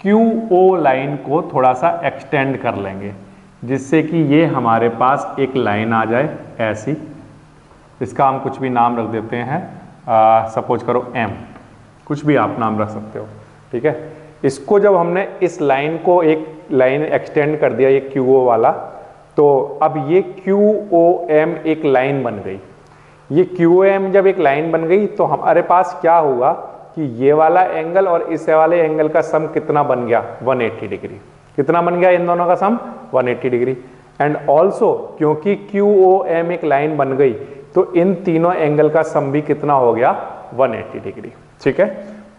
QO लाइन को थोड़ा सा एक्सटेंड कर लेंगे, जिससे कि ये हमारे पास एक लाइन आ जाए ऐसी। इसका हम कुछ भी नाम रख देते हैं, सपोज करो M, कुछ भी आप नाम रख सकते हो। ठीक है, इसको जब हमने इस लाइन को एक लाइन एक्सटेंड कर दिया, ये QO वाला, तो अब ये QOM एक लाइन बन गई। ये QOM जब एक लाइन बन गई तो हमारे पास क्या होगा कि ये वाला एंगल और इस वाले एंगल का सम कितना बन गया 180 डिग्री। कितना बन गया इन दोनों का सम 180 डिग्री। एंड ऑल्सो क्योंकि QOM एक लाइन बन गई तो इन तीनों एंगल का सम भी कितना हो गया 180 डिग्री। ठीक है,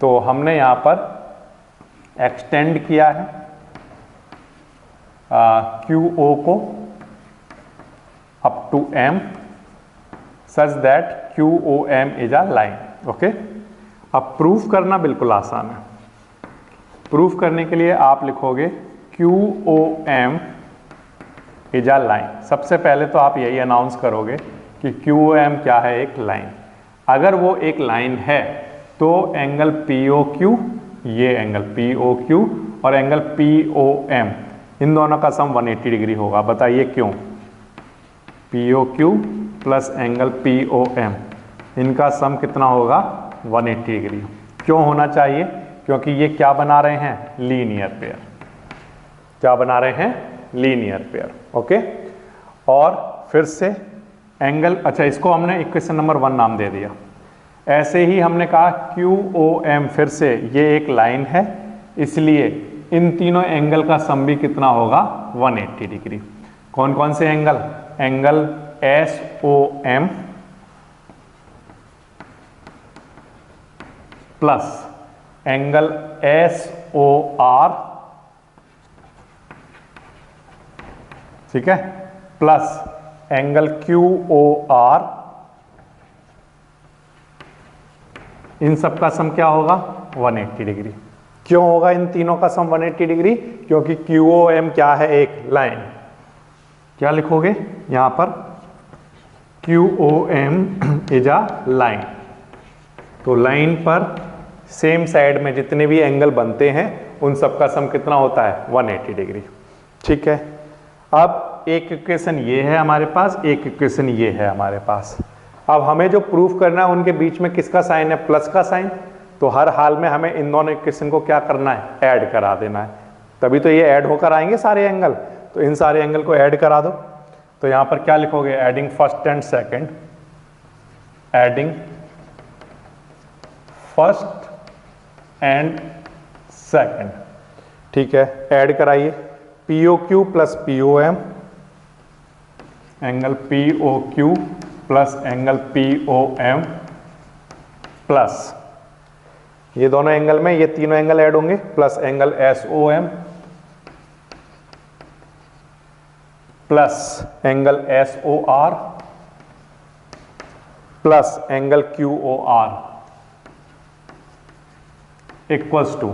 तो हमने यहां पर एक्सटेंड किया है QO को up to M such that QOM is a line। Okay, अब प्रूफ करना बिल्कुल आसान है। प्रूफ करने के लिए आप लिखोगे QOM is a line। सबसे पहले तो आप यही अनाउंस करोगे कि QOM क्या है, एक लाइन। अगर वो एक लाइन है तो एंगल POQ, ये एंगल POQ और एंगल POM, इन दोनों का सम 180 डिग्री होगा। बताइए क्यों? POQ प्लस एंगल POM, इनका सम कितना होगा 180 डिग्री। क्यों होना चाहिए? क्योंकि ये क्या बना रहे हैं, लीनियर पेयर। क्या बना रहे हैं, लीनियर पेयर। ओके, और फिर से एंगल, अच्छा इसको हमने इक्वेशन नंबर 1 नाम दे दिया। ऐसे ही हमने कहा QOM, फिर से ये एक लाइन है, इसलिए इन तीनों एंगल का सम भी कितना होगा 180 डिग्री। कौन कौन से angle? Angle SOM plus angle SOR, ठीक है, प्लस एंगल QOR, इन सब का सम क्या होगा 180 डिग्री। क्यों होगा इन तीनों का सम 180 डिग्री? क्योंकि QOM क्या है, एक लाइन। क्या लिखोगे यहां पर? QOM is a line. तो लाइन पर सेम साइड में जितने भी एंगल बनते हैं उन सब का सम कितना होता है 180 डिग्री। ठीक है, अब एक इक्वेशन ये है हमारे पास, एक इक्वेशन ये है हमारे पास। अब हमें जो प्रूफ करना है उनके बीच में किसका साइन है, प्लस का साइन। तो हर हाल में हमें इन दोनों इक्वेशन को क्या करना है, ऐड करा देना है, तभी तो ये ऐड होकर आएंगे सारे एंगल। तो इन सारे एंगल को ऐड करा दो। तो यहां पर क्या लिखोगे, adding first and second, adding first and second. ठीक है, ऐड कराइए। POQ plus POM, angle POQ plus angle POM plus ये दोनों एंगल में ये तीनों एंगल ऐड होंगे, plus angle SOM plus angle SOR plus angle QOR equals to,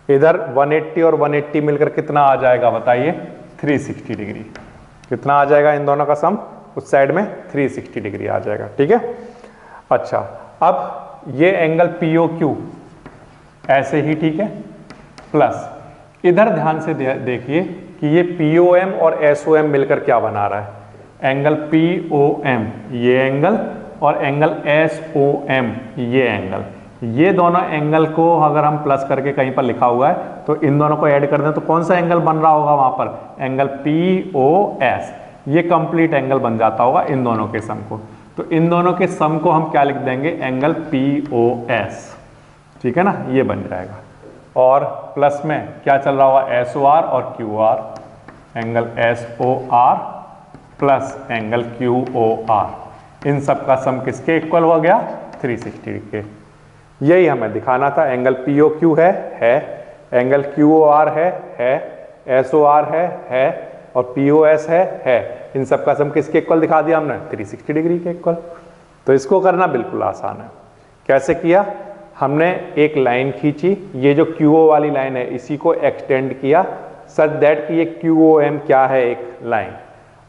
इधर 180 और 180 मिलकर कितना आ जाएगा बताइए, 360 डिग्री। कितना आ जाएगा इन दोनों का सम, उस साइड में 360 डिग्री आ जाएगा। ठीक है, अच्छा अब ये एंगल POQ ऐसे ही, ठीक है, प्लस इधर ध्यान से देखिए कि ये POM और SOM मिलकर क्या बना रहा है, एंगल POM ये एंगल और एंगल SOM ये एंगल, ये दोनों एंगल को अगर हम प्लस करके कहीं पर लिखा हुआ है तो इन दोनों को ऐड कर दें तो कौन सा एंगल बन रहा होगा वहां पर, एंगल POS। ये कंप्लीट एंगल बन जाता होगा इन दोनों के सम को। तो इन दोनों के सम को हम क्या लिख देंगे, एंगल POS, ठीक है ना, ये बन जाएगा। और प्लस में क्या चल रहा होगा, SOR और QR, angle SOR plus angle QOR, इन सब का सम किसके इक्वल हो गया, 360 के। यही हमें दिखाना था। एंगल POQ है, एंगल QOR है, SOR है और POS है। इन सब का सम किसके इक्वल दिखा दिया हमने, 360 डिग्री के इक्वल। तो इसको करना बिल्कुल आसान है। कैसे किया, हमने एक लाइन खींची, ये जो QO वाली लाइन है इसी को एक्सटेंड किया सच दैट कि ये QOM क्या है, एक लाइन।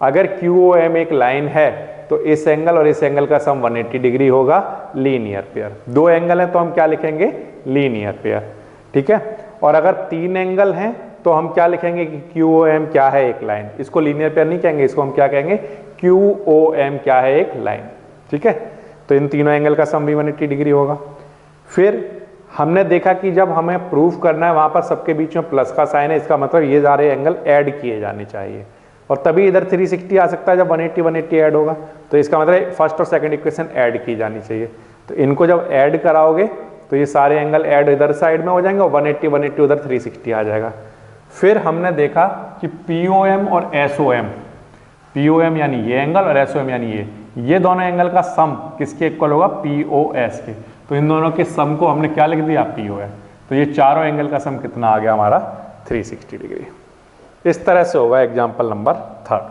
अगर QOM एक लाइन है तो इस एंगल और इस एंगल का सम 180 डिग्री होगा, लीनियर पेयर। दो एंगल हैं तो हम क्या लिखेंगे, लीनियर पेयर, ठीक है। और अगर तीन एंगल हैं तो हम क्या लिखेंगे कि QOM क्या है, एक लाइन। इसको लीनियर पेयर नहीं कहेंगे, इसको हम क्या कहेंगे, QOM क्या है, एक लाइन, ठीक है। तो इन तीनों एंगल का सम भी 180 डिग्री होगा। फिर हमने देखा कि जब हमें प्रूफ करना है वहां पर सबके बीच में प्लस का साइन है, इसका मतलब ये सारे एंगल ऐड किए जाने चाहिए और तभी इधर 360 आ सकता है जब 180 ऐड होगा। तो इसका मतलब फर्स्ट और सेकंड इक्वेशन ऐड की जानी चाहिए। तो इनको जब ऐड कराओगे तो ये सारे एंगल ऐड इधर साइड में हो जाएंगे और 180 उधर 360 आ जाएगा। फिर हमने देखा कि POM और SOM, POM यानी ये एंगल और SOM यानी ये दोनों एंगल का सम किसके इक्वल होगा, POS के। तो इन दोनों के सम को हमने क्या लिख दिया, POS। तो ये चारों एंगल का सम कितना आ गया हमारा, 360 डिग्री। इस तरह से होगा एग्जाम्पल नंबर 3।